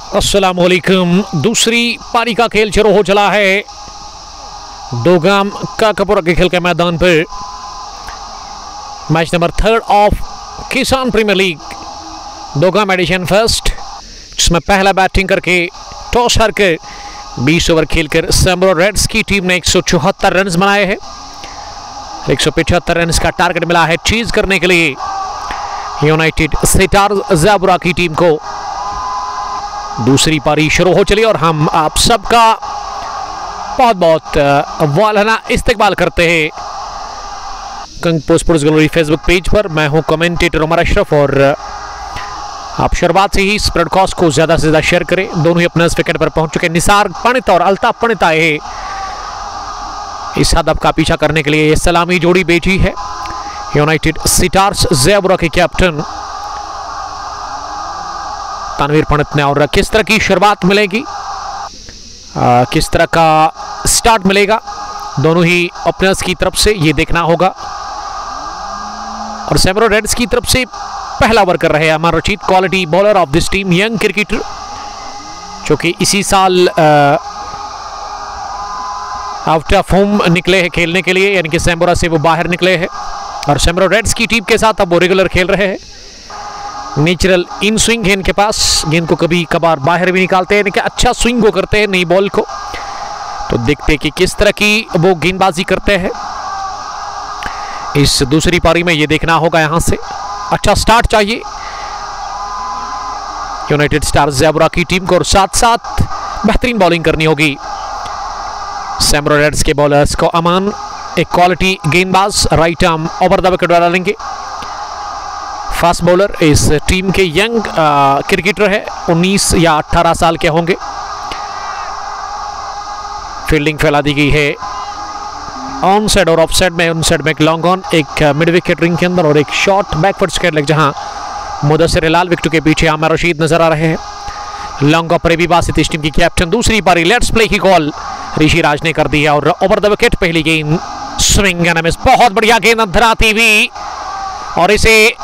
अस्सलामुअलैकुम। दूसरी पारी का खेल शुरू हो चला है डोगाम काकापुरा के खेल के मैदान पर। मैच नंबर 3 ऑफ किसान प्रीमियर लीग डोगाम एडिशन फर्स्ट, जिसमें पहला बैटिंग करके टॉस हार कर 20 ओवर खेलकर सैम्ब्रो रेड्स की टीम ने 174 रन बनाए हैं। 175 रन का टारगेट मिला है चीज करने के लिए यूनाइटेड स्टार्स ज़ेबरा की टीम को। दूसरी पारी शुरू हो चली और हम आप सबका बहुत बहुत वालाना इस्तकबाल करते हैं Kang post sports gallery Facebook page पर। मैं हूं कमेंटेटर उमर अशरफ और आप शुरुआत से ही इस ब्रॉडकास्ट को ज़्यादा से ज़्यादा शेयर करें। दोनों ही अपने विकेट पर पहुंच चुके निसार पंडित और अल्ताफ पंडित आए हैं इस हदफ का पीछा करने के लिए। ये सलामी जोड़ी बेची है यूनाइटेड स्टार्स ज़ेबरा के कैप्टन तनवीर पंडित ने। और किस तरह की शुरुआत मिलेगी, किस तरह का स्टार्ट मिलेगा दोनों ही ओपनर्स की तरफ से, ये देखना होगा। और सैम्ब्रो रेड्स की तरफ से पहला ओवर कर रहे हैं Aman Rashid, quality bowler of this team, young cricketer जो कि इसी साल आउट ऑफ होम निकले हैं खेलने के लिए, यानी कि सैम्ब्रा से वो बाहर निकले हैं और सैम्ब्रो रेड्स की टीम के साथ अब वो रेगुलर खेल रहे हैं। नेचुरल इन स्विंग है इनके पास, गेंद को कभी कभार बाहर भी निकालते हैं, यानी कि अच्छा स्विंग वो करते हैं नई बॉल को। तो देखते हैं कि किस तरह की वो गेंदबाजी करते हैं इस दूसरी पारी में, ये देखना होगा। यहां से अच्छा स्टार्ट चाहिए यूनाइटेड स्टार्स ज़ेबरा की टीम को और साथ साथ बेहतरीन बॉलिंग करनी होगी सैम्ब्रो रेड्स के बॉलर्स को। अमान एक क्वालिटी गेंदबाज, right arm over the wicket डालेंगे। फास्ट बॉलर इस टीम के यंग क्रिकेटर है, 19 या 18 साल के होंगे। फील्डिंग फैला दी गई है ऑन साइड और ऑफ साइड में। ऑन साइड में एक लॉन्ग ऑन, एक मिड विकेट रिंग के अंदर और एक शॉर्ट बैकवर्ड स्क्वायर लेग, जहां मुदस्सिर हिलाल विकेट के पीछे आमिर रशीद नजर आ रहे हैं। लॉन्ग ऑफ रेबी बासित इस टीम की कैप्टन। दूसरी पारी लेट्स प्ले की कॉल ऋषि राज ने कर दी है और ओवर द विकेट पहली गेंद स्विंग एंड मिस। बहुत बढ़िया गेंद अंदर आती हुई और इसे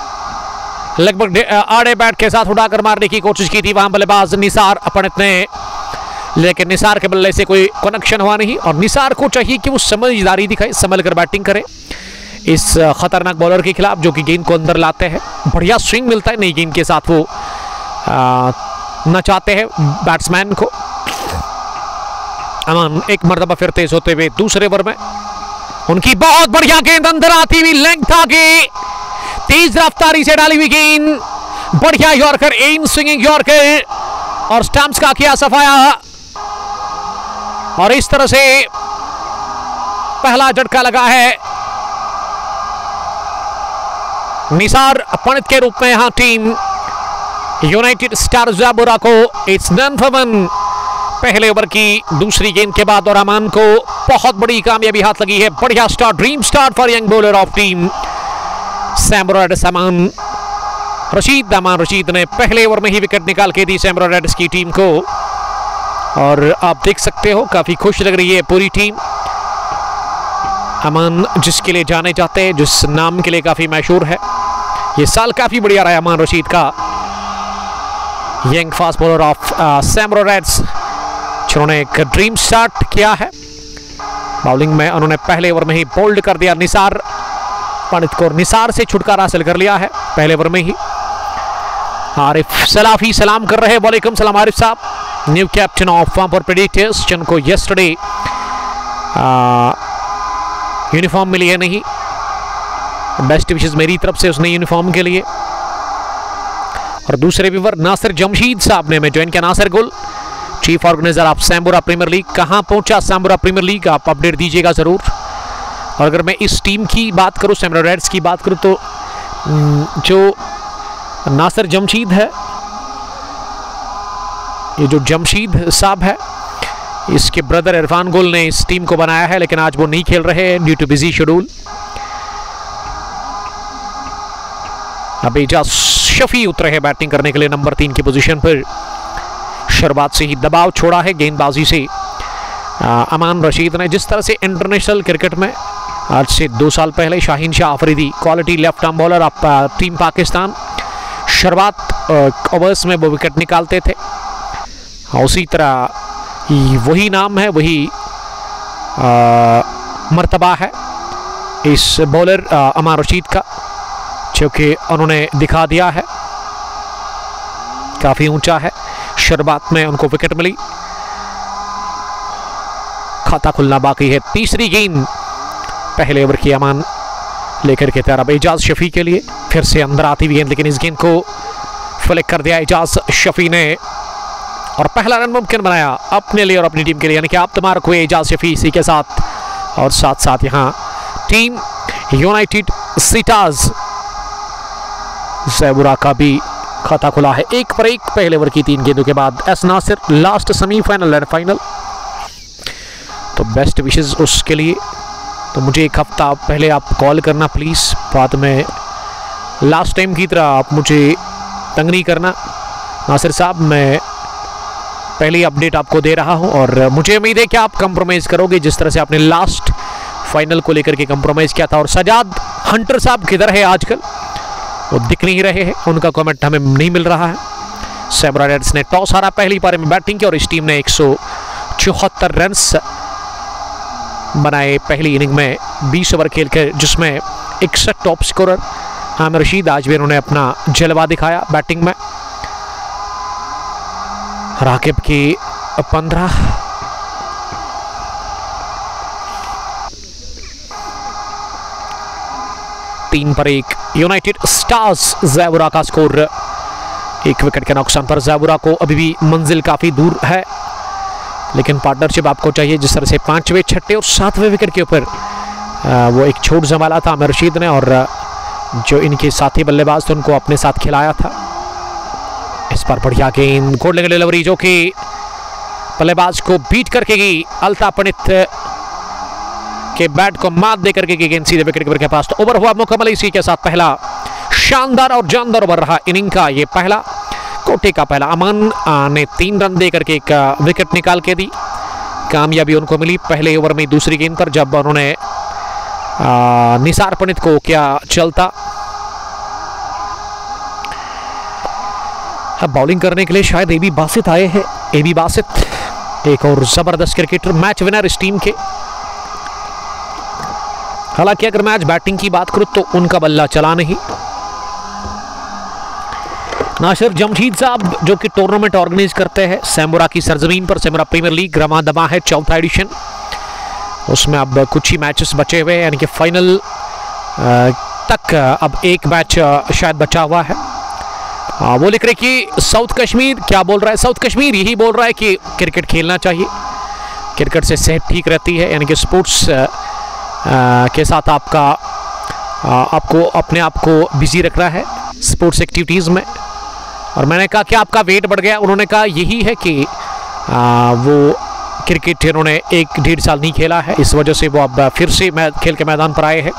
लगभग आड़े बैट के साथ उड़ाकर मारने की कोशिश की थी वहां बल्लेबाज निसार पंडित ने, लेकिन निसार के बल्ले से कोई कनेक्शन हुआ नहीं। और निसार को चाहिए कि वो समझदारी दिखाए, संभल कर बैटिंग करे इस खतरनाक बॉलर के खिलाफ जो कि गेंद को अंदर लाते हैं। बढ़िया स्विंग मिलता है नई गेंद के साथ, वो नचाते हैं बैट्समैन को। अमन एक मरतबा फिर तेज होते हुए दूसरे ओवर में, उनकी बहुत बढ़िया गेंद अंदर आती हुई, लेंथ आगे, तेज रफ्तारी से डाली हुई गेंद, बढ़िया यॉर्कर, इन स्विंगिंग यॉर्कर और स्टंप्स का किया सफाया। और इस तरह से पहला झटका लगा है निसार पंडित के रूप में यहां टीम यूनाइटेड स्टार्स ज़ेबरा को। इट्स डन फॉर वन पहले ओवर की दूसरी गेंद के बाद और अमान को बहुत बड़ी कामयाबी हाथ लगी है। बढ़िया start, dream start for young bowler of team Sambura Reds Aman Rashid. Aman Rashid ने पहले ओवर में ही विकेट निकाल के दी सैम्ब्रो रेड्स की टीम को और आप देख सकते हो काफी खुश लग रही है पूरी टीम। अमान जिसके लिए जाने जाते हैं, जिस नाम के लिए काफी मशहूर है, ये साल काफी बढ़िया रहा है अमान रशीद का। Young fast bowler of Sambura Reds जिन्होंने एक ड्रीम स्टार्ट किया है बॉलिंग में, उन्होंने पहले ओवर में ही बोल्ड कर दिया निसार पंडित को, निसार से छुटकारा हासिल कर लिया है पहले ओवर में ही। आरिफ सलाफी सलाम कर रहे हैं, वालेकुम सलाम आरिफ साहब, new captain of form predictors, जिनको यस्टरडे यूनिफॉर्म मिली है। नहीं, बेस्ट विशेस मेरी तरफ से उसने यूनिफॉर्म के लिए। और दूसरे व्यूवर नासिर जमशीद साहब ने मैं ज्वाइन किया। Nasir Gul, chief organiser of Sambura Premier League, कहां पहुंचा सैम्ब्रा प्रीमियर लीग, आप अपडेट दीजिएगा जरूर। और अगर मैं इस टीम की बात करूं, सैम्ब्रा रेड्स की बात करूं, तो जो नासिर जमशीद है, ये जो जमशीद साहब है, इसके ब्रदर इरफान गुल ने इस टीम को बनाया है, लेकिन आज वो नहीं खेल रहे हैं ड्यू टू बिजी शेड्यूल। अब एजाज शफी उतरे हैं बैटिंग करने के लिए नंबर 3 की पोजीशन पर। शुरुआत से ही दबाव छोड़ा है गेंदबाजी से अमान रशीद ने। जिस तरह से इंटरनेशनल क्रिकेट में आज से 2 साल पहले Shaheen Shah Afridi, quality left arm bowler of team Pakistan, शुरुआत ओवर्स में वो विकेट निकालते थे उसी तरह वही नाम है, वही मर्तबा है इस बॉलर अमान रशीद का, क्योंकि उन्होंने दिखा दिया है काफ़ी ऊंचा है। शुरुआत में उनको विकेट मिली, खाता खुलना बाकी है। तीसरी गेंद पहले ओवर की अमान लेकर के तैयार अब एजाज शफी के लिए, फिर से अंदर आती हुई गेंद, लेकिन इस गेंद को फ्लिक कर दिया एजाज शफी ने और पहला रन मुमकिन बनाया अपने लिए और अपनी टीम के लिए, यानी कि आप तमारक हुए एजाज शफी इसी के साथ। और साथ साथ यहाँ टीम यूनाइटेड सिटाज ज़ैबुरा का भी खाता खुला है। 1 पर 1 पहले ओवर की 3 गेंदों के बाद। S Nasir last semifinal and final, तो बेस्ट विशेस उसके लिए। तो मुझे एक हफ्ता पहले आप कॉल करना प्लीज़, बाद में लास्ट टाइम की तरह आप मुझे तंग नहीं करना। नासिर साहब, मैं पहली अपडेट आपको दे रहा हूं और मुझे उम्मीद है कि आप कंप्रोमाइज़ करोगे जिस तरह से आपने लास्ट फाइनल को लेकर के कंप्रोमाइज़ किया था। और सजाद हंटर साहब किधर है आजकल, वो दिख नहीं रहे हैं, उनका कमेंट हमें नहीं मिल रहा है। सैबरा रेड्स ने टॉस हारा, पहली पारी में बैटिंग की और इस टीम ने 174 रन्स बनाए पहली इनिंग में 20 ओवर खेल कर, जिसमें 61 टॉप स्कोरर आमिर रशीद, आज भी उन्होंने अपना जलवा दिखाया बैटिंग में। राकिब की 15, तीन पर 1 यूनाइटेड स्टार्स ज़ैबुरा का स्कोर। 1 विकेट के नुकसान पर ज़ैबुरा को अभी भी मंजिल काफ़ी दूर है, लेकिन पार्टनरशिप आपको चाहिए। जिस तरह से 5वें, 6ठे और 7वें विकेट के ऊपर वो एक छोट संभाला था आमिर रशीद ने, और जो इनके साथी बल्लेबाज थे उनको अपने साथ खिलाया था। इस पर बढ़िया गेंद, गोल्डन डिलीवरी जो कि बल्लेबाज को बीट करके गई, अल्ताफ पंडित के बैट को मात दे करके गेंद सीधे विकेट कीपर के पास। तो ओवर हुआ मुकम्मल, इसी के साथ पहला शानदार और जानदार ओवर रहा इनिंग का ये पहला, कोटे का पहला। अमान ने 3 रन दे करके एक विकेट निकाल के दी, कामयाबी उनको मिली पहले ओवर में दूसरी गेंद पर, जब उन्होंने निसार पंडित को क्या चलता। अब बॉलिंग करने के लिए शायद एबी बासित आए हैं। एबी बासित एक और जबरदस्त क्रिकेटर, मैच विनर इस टीम के। हालांकि अगर मैच बैटिंग की बात करूं तो उनका बल्ला चला नहीं। नासिर जमशीद साहब जो कि टूर्नामेंट ऑर्गेनाइज करते हैं सैमुरा की सरजमीन पर, सैमुरा प्रीमियर लीग रमा दमा है 4था एडिशन, उसमें अब कुछ ही मैचेस बचे हुए हैं, यानी कि फाइनल तक अब एक मैच शायद बचा हुआ है। वो लिख रहे कि साउथ कश्मीर क्या बोल रहा है, साउथ कश्मीर यही बोल रहा है कि क्रिकेट खेलना चाहिए, क्रिकेट से सेहत ठीक रहती है, यानी कि स्पोर्ट्स के साथ आपको अपने आप को बिजी रखना है स्पोर्ट्स एक्टिविटीज़ में। और मैंने कहा कि आपका वेट बढ़ गया, उन्होंने कहा यही है कि वो क्रिकेट इन्होंने 1-1.5 साल नहीं खेला है, इस वजह से वो अब फिर से खेल के मैदान पर आए हैं।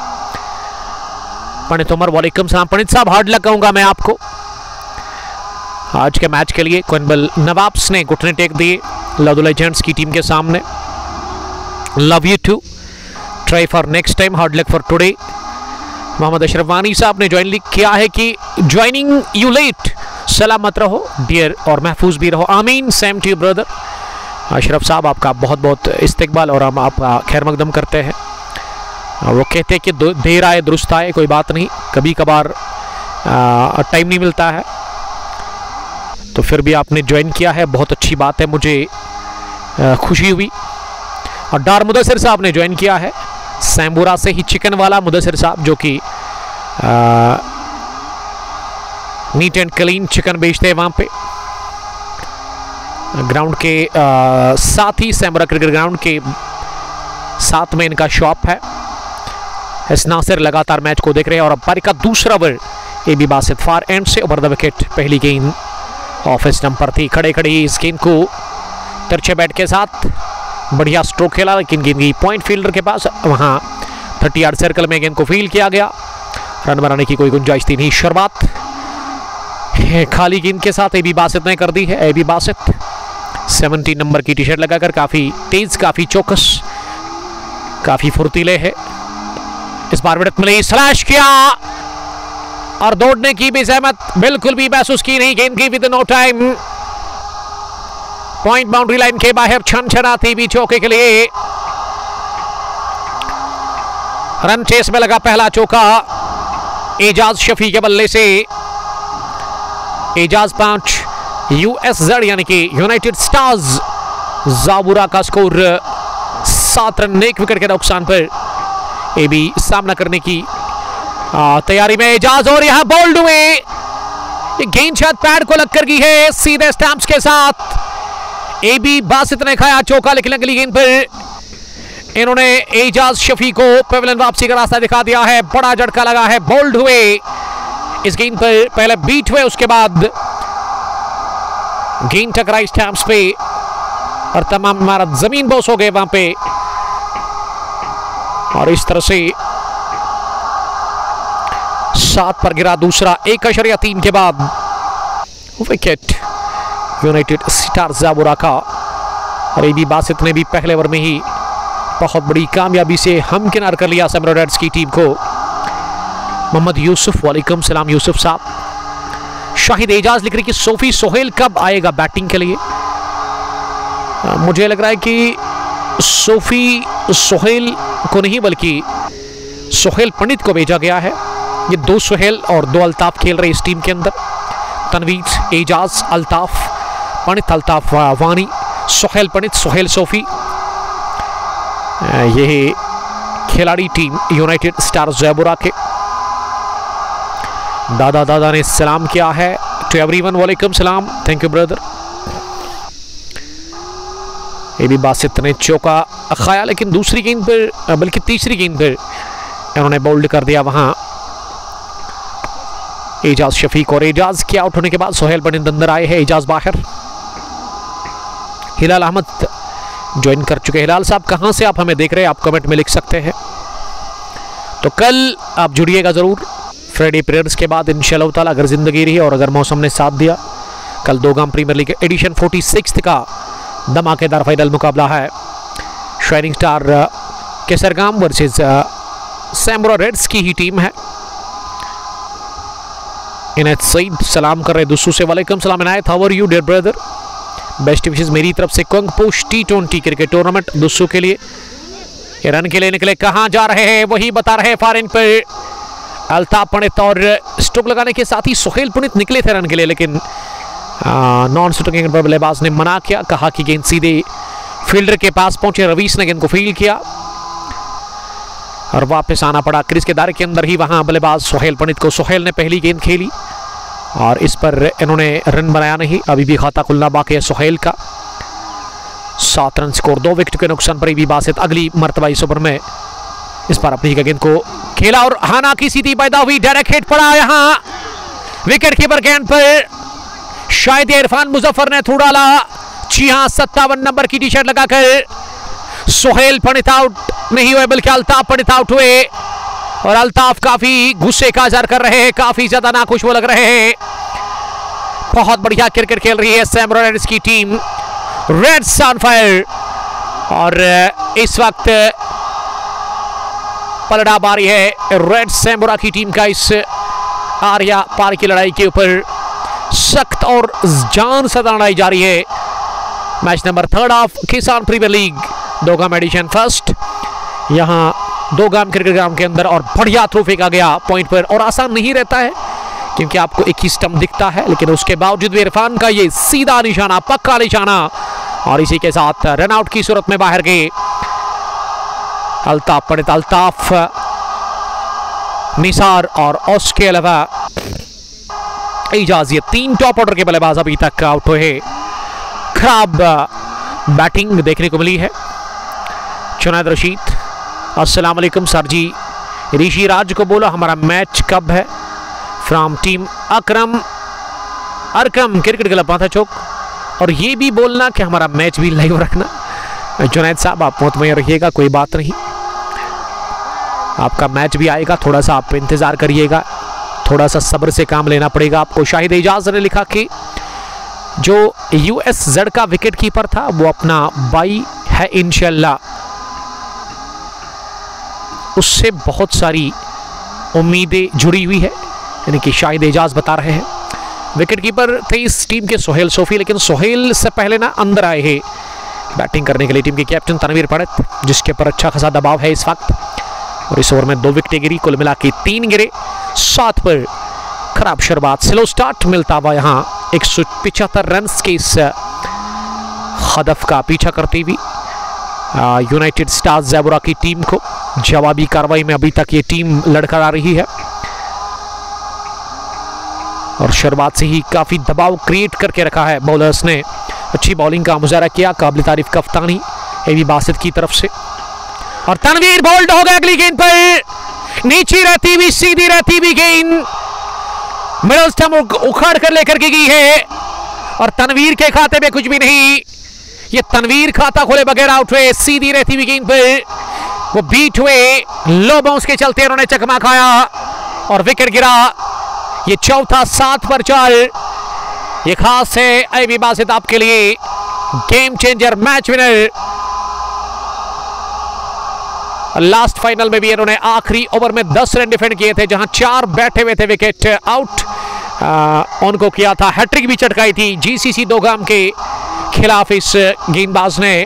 पंडित उमर, वालेकुम सलाम। पंडित साहब हार्ड लक कहूँगा मैं आपको आज के मैच के लिए। कोइनबल नवाब्स ने घुटने टेक दिए लव लेजेंड्स की टीम के सामने। Love you too, try for next time, hard luck for today. Mohammad Ashraf Wani sahab ने ज्वाइन किया है कि ज्वाइनिंग यू लेट, सलामत रहो डियर और महफूज भी रहो, आमीन। Same to you brother. Ashraf sahab आपका बहुत बहुत इस्तकबाल और हम आपका खैर मकदम करते हैं। वो कहते हैं कि देर आए दुरुस्त आए, कोई बात नहीं, कभी कभार टाइम नहीं मिलता है, तो फिर भी आपने ज्वाइन किया है, बहुत अच्छी बात है, मुझे खुशी हुई। और डार मुदस्सिर साहब ने ज्वाइन किया है, सैम्बुरा से ही चिकन वाला मुदस्सिर साहब, जो कि नीट एंड क्लीन चिकन बेचते हैं वहाँ पे ग्राउंड के साथ ही, सैम्बुरा क्रिकेट ग्राउंड के साथ में इनका शॉप है। एस नासिर लगातार मैच को देख रहे हैं और अब पारी का दूसरा over AB Basit far end से ओवर द विकेट। पहली गेंद ऑफ स्टंप पर थी, खड़े खड़े इस गेंद को तिरछे बैट के साथ बढ़िया स्ट्रोक खेला, लेकिन गेंद गई पॉइंट फील्डर के पास, वहाँ 30 यार्ड सर्कल में गेंद को फील्ड किया गया, रन बनाने की कोई गुंजाइश थी नहीं। शुरुआत खाली गेंद के साथ एबी बासित ने कर दी है। एबी बासित 17 नंबर की टी शर्ट लगाकर काफ़ी तेज, काफ़ी चौकस, काफ़ी फुर्तीले है। इस बार विकेट मिली, स्लैश किया और दौड़ने की भी जहमत बिल्कुल भी महसूस की नहीं, गेंद की with no time. Point boundary line के बाहर छनछनाती भी चौके के लिए। रन चेस में लगा पहला चौका एजाज शफी के बल्ले से। एजाज 5, यूएसजेड यानी कि यूनाइटेड स्टार्स ज़ाबुरा का स्कोर 7 रन 1 विकेट के नुकसान पर। ए बी सामना करने की तैयारी में एजाज, और यहां बोल्ड हुए। ये गेंद शायद पैड को लग कर गई है सीधे स्टैम्प्स के साथ। ए बी बासित ने खाया चौका, लेकिन अगली गेंद पर इन्होंने एजाज शफी को पेविलियन वापसी का रास्ता दिखा दिया है। बड़ा झटका लगा है, बोल्ड हुए इस गेंद पर, पहले बीट हुए, उसके बाद गेंद टकराई स्टैम्प्स पे और तमाम इमारत जमीन बोस हो गए वहां पे। और इस तरह से 7 पर गिरा दूसरा 1.3 के बाद विकेट यूनाइटेड स्टार्स ज़ाबुरा का। और ए बी बासित ने भी पहले ओवर में ही बहुत बड़ी कामयाबी से हमकिनार कर लिया सैमुराई रेड्स की टीम को। मोहम्मद यूसुफ, वालेकुम सलाम यूसुफ साहब। शाहिद एजाज लिख रही कि सोफी सोहेल कब आएगा बैटिंग के लिए। मुझे लग रहा है कि सोफी सोहेल को नहीं बल्कि सोहेल पंडित को भेजा गया है। ये 2 सोहेल और 2 अल्ताफ खेल रहे इस टीम के अंदर। तनवीर, एजाज, अल्ताफ पंडित, अल्ताफ वानी, सोहेल पंडित, सोहेल सोफी, ये खिलाड़ी टीम यूनाइटेड स्टार्स ज़ाबुरा के। दादा ने सलाम किया है टू एवरीवन, वालेकुम सलाम, thank you brother. A B Basit ने चौका खाया, लेकिन दूसरी गेंद पर बल्कि तीसरी गेंद पर इन्होंने बोल्ड कर दिया वहां एजाज शफीक। और एजाज के आउट होने के बाद सोहेल पंडित अंदर आए हैं, एजाज बाहर। हिलाल अहमद ज्वाइन कर चुके। हिलाल साहब कहां से आप हमें देख रहे हैं, आप कमेंट में लिख सकते हैं। तो कल आप जुड़िएगा जरूर फ्राइडे प्रेयर्स के बाद इंशाअल्लाह ताला, अगर जिंदगी रही और अगर मौसम ने साथ दिया। कल 2 गाम प्रीमियर लीग एडिशन 46 का धमाकेदार फाइनल मुकाबला है। Shining Star Kesargam versus Samurai Reds की ही टीम है। इनायत सईद सलाम कर रहे दुस्सू से, वालेकुम सलाम Inayat, how are you dear brother. Best wishes मेरी तरफ से। कंग पोश T20 क्रिकेट टूर्नामेंट दुस्सू के लिए ये रन के लिए निकले, कहां जा रहे हैं वही बता रहे हैं। फारिन पर अल्ताफ पंडित और स्ट्रोक लगाने के साथ ही सोहेल पंडित निकले थे रन के लिए, लेकिन नॉन स्ट्रोकिंग पर बल्लेबाज ने मना किया, कहा कि गेंद सीधे फील्डर के पास पहुंचे। रवीश ने गेंद को फील्ड किया और वापस आना पड़ा क्रीज के दायरे के अंदर ही। वहां बल्लेबाज सोहेल पंडित को, सोहेल ने पहली गेंद खेली और इस पर इन्होंने रन बनाया नहीं। अभी भी खाता खुलना बाकी है सोहेल का। 7 रन स्कोर, 2 विकेट के नुकसान पर भी बासित अगली मर्तबा इस ओवर में इस पर अपनी गेंद को खेला और हाना की सीधी पैदा हुई। डायरेक्ट हिट पड़ा यहां विकेट कीपर गेंद पर, शायद इरफान मुजफ्फर ने थू डाला। जी हां, 57 नंबर की टी-शर्ट लगाकर सोहेल पंडित आउट नहीं हुए बल्कि अल्ताफ पंडित आउट हुए। और अल्ताफ काफी गुस्से का इजहार कर रहे हैं, काफी ज्यादा नाखुश वो लग रहे हैं। बहुत बढ़िया क्रिकेट खेल रही है सैमुराई रेड्स की टीम, रेड्स ऑन फायर। और इस वक्त पलड़ा बारी है रेड सैमुराई की टीम का इस आर्या पार की लड़ाई के ऊपर। सख्त और जान से लड़ाई जारी है। मैच नंबर 3 ऑफ किसान प्रीमियर लीग 2 गाम एडिशन फर्स्ट। यहां 2 गाम क्रिकेट ग्राउंड के अंदर और बढ़िया थ्रो फेंका गया पॉइंट पर। और आसान नहीं रहता है क्योंकि आपको एक ही स्टंप दिखता है, लेकिन उसके बावजूद भी इरफान का ये सीधा निशाना, पक्का निशाना, और इसी के साथ रन आउट की सूरत में बाहर गए अल्ताफ पंडित, अल्ताफ, निसार और उसके अलावा एजाज। ये 3 टॉप ऑर्डर के बल्लेबाज अभी तक आउट हुए। खराब बैटिंग देखने को मिली है। जुनैद रशीद, अस्सलाम वालेकुम सर जी। ऋषि राज को बोला हमारा मैच कब है, from team Arkham cricket club माथा चौक। और ये भी बोलना कि हमारा मैच भी लाइव रखना। जुनैद साहब आप मुतमईन रहिएगा, कोई बात नहीं, आपका मैच भी आएगा, थोड़ा सा आप इंतजार करिएगा, थोड़ा सा सब्र से काम लेना पड़ेगा आपको। शाहिद एजाज ने लिखा कि जो यूएसजेड का विकेट कीपर था वो अपना भाई है, इंशाल्लाह उससे बहुत सारी उम्मीदें जुड़ी हुई है, यानी कि शाहिद एजाज बता रहे हैं। विकेटकीपर थे इस टीम के सोहेल सोफी, लेकिन सोहेल से पहले ना अंदर आए हैं बैटिंग करने के लिए टीम के कैप्टन तनवीर पंडित, जिसके ऊपर अच्छा खासा दबाव है इस वक्त। और इस ओवर में 2 विकेटें गिरी, कुल मिला के 3 गिरे 7 पर। खराब शुरुआत, स्लो स्टार्ट मिलता हुआ यहाँ 175 रन के इस हदफ का पीछा करती हुई यूनाइटेड स्टार्स ज़ैबुरा की टीम को जवाबी कार्रवाई में अभी तक ये टीम लड़खड़ा आ रही है और शुरुआत से ही काफी दबाव क्रिएट करके रखा है बॉलर्स ने। अच्छी बॉलिंग का मुजाहरा किया काबिल तारीफ कप्तानी एबी बासित की तरफ से। और तनवीर बोल्ड हो गया अगली गेंद पर, नीची रहती हुई सीधी रहती हुई गेंद मिडल स्टंप उखाड़ कर लेकर के गई है और तनवीर के खाते में कुछ भी नहीं। ये तनवीर खाता खोले बगैर आउट हुए, सीधी रहती हुई गेंद पर वो बीट हुए, लो बाउंस के चलते उन्होंने चकमा खाया और विकेट गिरा। ये चौथा 7 पर 4। ये खास है एबी बासित आपके लिए, game changer, match winner. Last final में भी इन्होंने आखिरी ओवर में 10 रन डिफेंड किए थे, जहां 4 बैठे हुए थे विकेट आउट, उनको किया था। हैट्रिक भी चटकाई थी जीसीसी दोगाम के खिलाफ इस गेंदबाज ने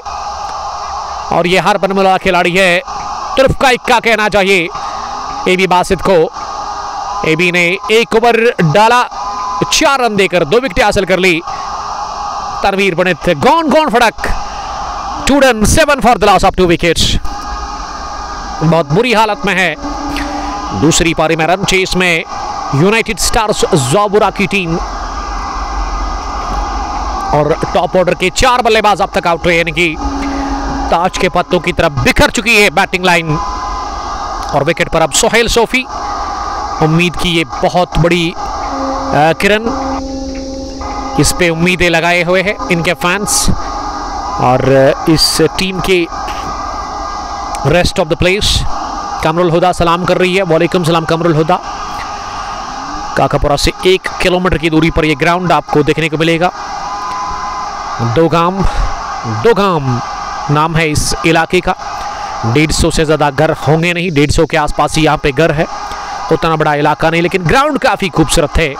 और ये हर बनमुला खिलाड़ी है। तुर्फ का इक्का कहना चाहिए एबी बासित को। एबी ने 1 ओवर डाला, 4 रन देकर 2 विकेट हासिल कर ली। तनवीर पंडित गॉन फड़क, 2 run 7 for the loss of 2 wickets. बहुत बुरी हालत में है दूसरी पारी में रन चेस में यूनाइटेड स्टार्स ज़ैबुरा की टीम और टॉप ऑर्डर के 4 बल्लेबाज अब तक आउट हुए, यानी कि ताज के पत्तों की तरफ बिखर चुकी है बैटिंग लाइन। और विकेट पर अब सोहेल सोफी, उम्मीद की ये बहुत बड़ी किरण, इस पे उम्मीदें लगाए हुए हैं इनके फैंस और इस टीम के rest of the place. Qamrul Huda सलाम कर रही है, वालेकुम सलाम कमरुल हुदा। काकापुरा से 1 किलोमीटर की दूरी पर यह ग्राउंड आपको देखने को मिलेगा। दोगाम नाम है इस इलाके का। 150 से ज़्यादा घर होंगे नहीं, 150 के आसपास ही यहाँ पे घर है, उतना बड़ा इलाका नहीं, लेकिन ग्राउंड काफ़ी खूबसूरत है।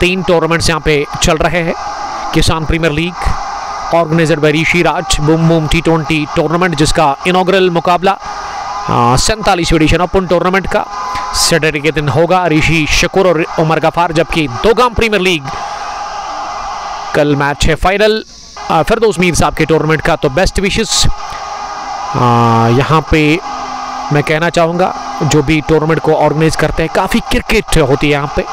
3 टूर्नामेंट्स यहाँ पे चल रहे हैं। किसान Premier league organiser bye Rishi राज, बूम बूम T20 टूर्नामेंट जिसका इनॉग्रल मुकाबला 47वीं एडिशन ओपन टूर्नामेंट का सैटरडे के दिन होगा। ऋषि शकूर और उमर गफार, जबकि दोगाम प्रीमियर लीग कल मैच है फाइनल फिरदौस मीर साहब के टूर्नामेंट का। तो बेस्ट विशेस यहाँ पे मैं कहना चाहूँगा, जो भी टूर्नामेंट को ऑर्गेनाइज करते हैं, काफ़ी क्रिकेट होती है यहाँ पे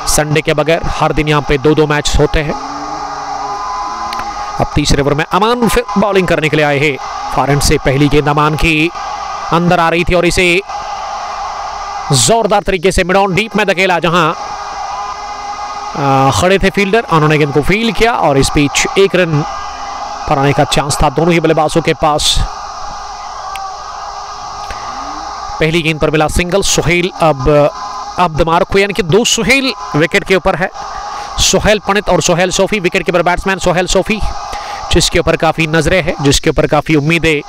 संडे के बगैर। हर दिन यहाँ पे 2-2 मैच होते हैं। अब तीसरे ओवर में अमान फिर बॉलिंग करने के लिए आए हैं। फॉरहैंड से पहली गेंद अमान की अंदर आ रही थी और इसे जोरदार तरीके से मिड ऑन डीप में धकेला, जहां खड़े थे फील्डर, उन्होंने गेंद को फील्ड किया और इस बीच 1 रन पर आने का चांस था दोनों ही बल्लेबाजों के पास। पहली गेंद पर मिला सिंगल। सोहेल अब दिमाग को, यानी कि 2 सोहेल विकेट के ऊपर है। सोहेल पंडित और Sohail Sophie wicket keeper batsman Sohail Sophie, जिसके ऊपर काफ़ी नजरें हैं, जिसके ऊपर काफ़ी उम्मीदें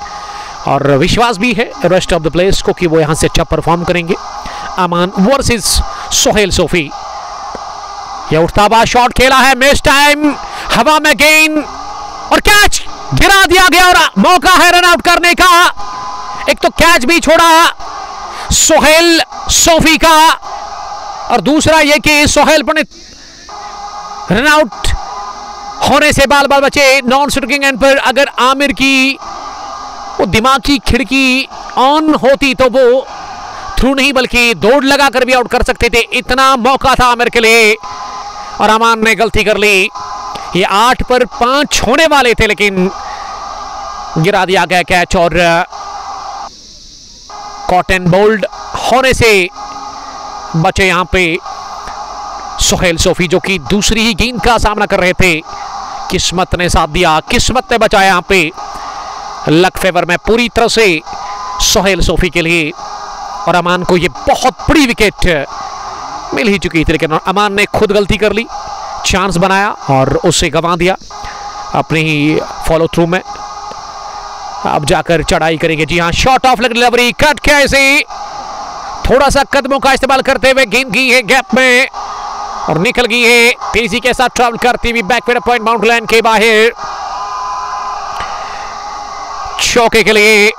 और विश्वास भी है रेस्ट ऑफ द प्लेयर्स को कि वो यहाँ से अच्छा परफॉर्म करेंगे। अमान वर्सेस सोहेल सोफी। यह उठता हुआ शॉट खेला है, मिस टाइम, हवा में गेंद और कैच गिरा दिया गया और मौका है रन आउट करने का। एक तो कैच भी छोड़ा सोहेल सोफी का और दूसरा यह कि सोहेल पंडित रन आउट होने से बाल बाल बचे। नॉन स्ट्राइकिंग एंड पर अगर आमिर की वो दिमाग की खिड़की ऑन होती तो वो थ्रू नहीं बल्कि दौड़ लगा कर भी आउट कर सकते थे, इतना मौका था आमिर के लिए और अमान ने गलती कर ली। ये 8 पर 5 होने वाले थे, लेकिन गिरा दिया गया कैच और कॉट एंड बोल्ड होने से बचे यहां पे सोहेल सोफी, जो कि दूसरी ही गेंद का सामना कर रहे थे। किस्मत ने साथ दिया, किस्मत ने बचाया यहां पे। लक फेवर में पूरी तरह से सोहेल सोफी के लिए और अमान को ये बहुत बड़ी विकेट मिल ही चुकी थी, लेकिन अमान ने खुद गलती कर ली, चांस बनाया और उसे गंवा दिया अपने ही फॉलो थ्रू में। अब जाकर चढ़ाई करेंगे। जी हाँ, shot of leg delivery, cut कैसे थोड़ा सा कदमों का इस्तेमाल करते हुए गेंद की है गैप में और निकल गई है तेजी के साथ ट्रैवल करती हुई बैकवर्ड पॉइंट बाउंड्री लाइन के बाहर। चौके के लिए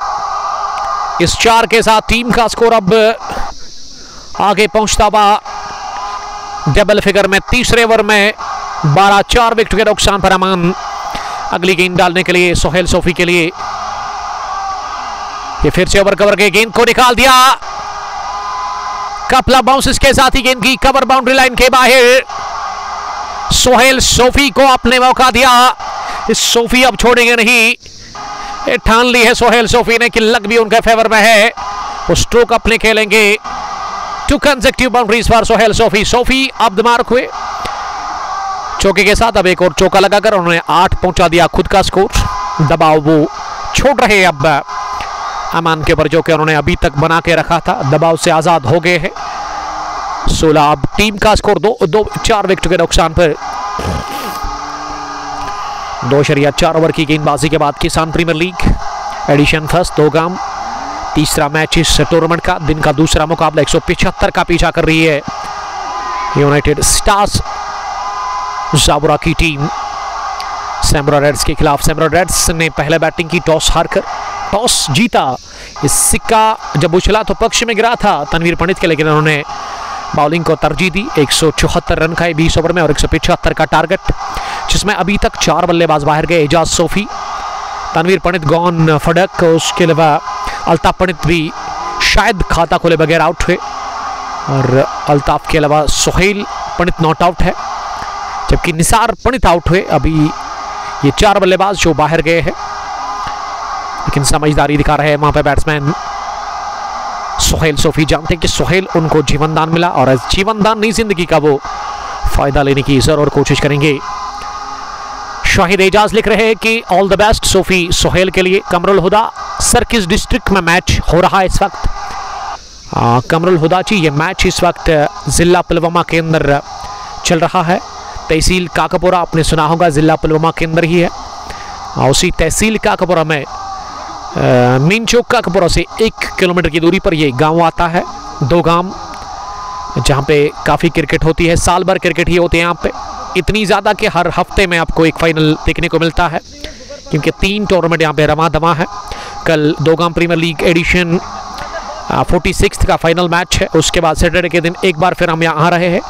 इस 4 के साथ टीम का स्कोर अब आगे पहुंचता हुआ डबल फिगर में। तीसरे ओवर में 12-4 विकेट के नुकसान पर अमान अगली गेंद डालने के लिए सोहेल सोफी के लिए। ये फिर से ओवर कवर के गेंद को निकाल दिया, कपला बाउंसेस के साथ ही गेंद की कवर बाउंड्री लाइन के बाहर। सोहेल सोफी को अपने मौका दिया, इस सोफी अब छोड़ेंगे नहीं, ये ठान ली है सोहेल सोफी ने कि लग भी उनके फेवर में है, वो स्ट्रोक अपने खेलेंगे। 2 consecutive boundaries for Sohail Sophie. Sophie अब दिमाग हुए चौके के साथ, अब एक और चौका लगाकर उन्होंने 8 पहुंचा दिया खुद का स्कोर। दबाव वो छोड़ रहे अब अमान के ऊपर जो कि उन्होंने अभी तक बना के रखा था, दबाव से आजाद हो गए हैं। 16 अब टीम का स्कोर 4 विकेट के नुकसान पर। 2.4 ओवर की गेंदबाजी के बाद किसान प्रीमियर लीग एडिशन फर्स्ट दोगाम तीसरा मैच इस टूर्नामेंट का, दिन का दूसरा मुकाबला 175 का पीछा कर रही है यूनाइटेड स्टार्स जाबुरा की टीम सैमरा रेड्स के खिलाफ। सैमरा रेड्स ने पहले बैटिंग की, टॉस हारकर टॉस जीता। इस सिक्का जब उछला तो पक्ष में गिरा था तनवीर पंडित के, लेकिन उन्होंने बॉलिंग को तरजीह दी। 174 रन खाए 20 ओवर में और 175 का टारगेट, जिसमें अभी तक 4 बल्लेबाज बाहर गए। एजाज सोफी, तनवीर पंडित, गौन फड़क, उसके अलावा अल्ताफ पंडित भी शायद खाता खोले बगैर आउट हुए और अल्ताफ के अलावा सोहेल पंडित नॉट आउट है, जबकि निसार पंडित आउट हुए। अभी ये 4 बल्लेबाज जो बाहर गए हैं, लेकिन समझदारी दिखा रहे हैं वहां पे बैट्समैन सोहेल सोफी। जानते हैं कि सोहेल उनको जीवन दान मिला और जीवन दान नहीं, जिंदगी का वो फायदा लेने की जरूर कोशिश करेंगे। शाहिद एजाज लिख रहे हैं कि all the best Sophie Sohail के लिए। कमरुल हुदा, सर्किस डिस्ट्रिक्ट में मैच हो रहा है इस वक्त। कमरुल हुदा जी, ये मैच इस वक्त जिला पुलवामा के अंदर चल रहा है। तहसील काकापुरा आपने सुना होगा, जिला पुलवामा के अंदर ही है। उसी तहसील काकापुरा में मेन चौक काकापुरा से 1 किलोमीटर की दूरी पर ये गांव आता है, दोगाम, जहां पे काफ़ी क्रिकेट होती है। साल भर क्रिकेट ही होते हैं यहाँ पे, इतनी ज़्यादा कि हर हफ्ते में आपको एक फाइनल देखने को मिलता है, क्योंकि 3 टूर्नामेंट यहाँ पे रमा दमा है। कल दोगाम प्रीमियर लीग एडिशन 46 का फाइनल मैच है। उसके बाद सैटरडे के दिन एक बार फिर हम यहाँ आ रहे हैं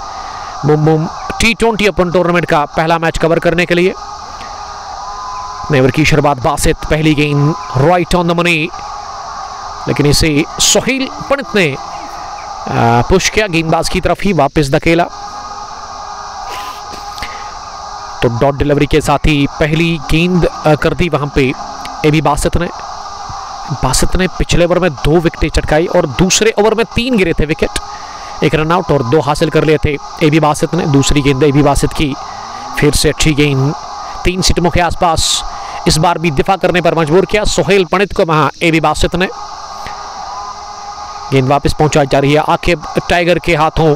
बुम T20 ओपन टूर्नामेंट का पहला मैच कवर करने के लिए। नेवर की शुरुआत बासित, पहली गेंद राइट ऑन द मनी, लेकिन इसे सोहेल पंडित ने पुश किया गेंदबाज की तरफ ही, वापस धकेला। तो डॉट डिलीवरी के साथ ही पहली गेंद कर दी वहां पे एबी बासित ने पिछले ओवर में 2 विकेटें चटकाई और दूसरे ओवर में 3 गिरे थे विकेट, 1 रन आउट और 2 हासिल कर लिए थे एबी बासित ने। दूसरी गेंद एबी बासित की, फिर से अच्छी गेंद, 3 सिटमों के आसपास, इस बार भी दिफा करने पर मजबूर किया सोहेल पंडित को वहां एबी बासित ने। गेंद वापस पहुंचाई जा रही है आकिब टाइगर के हाथों।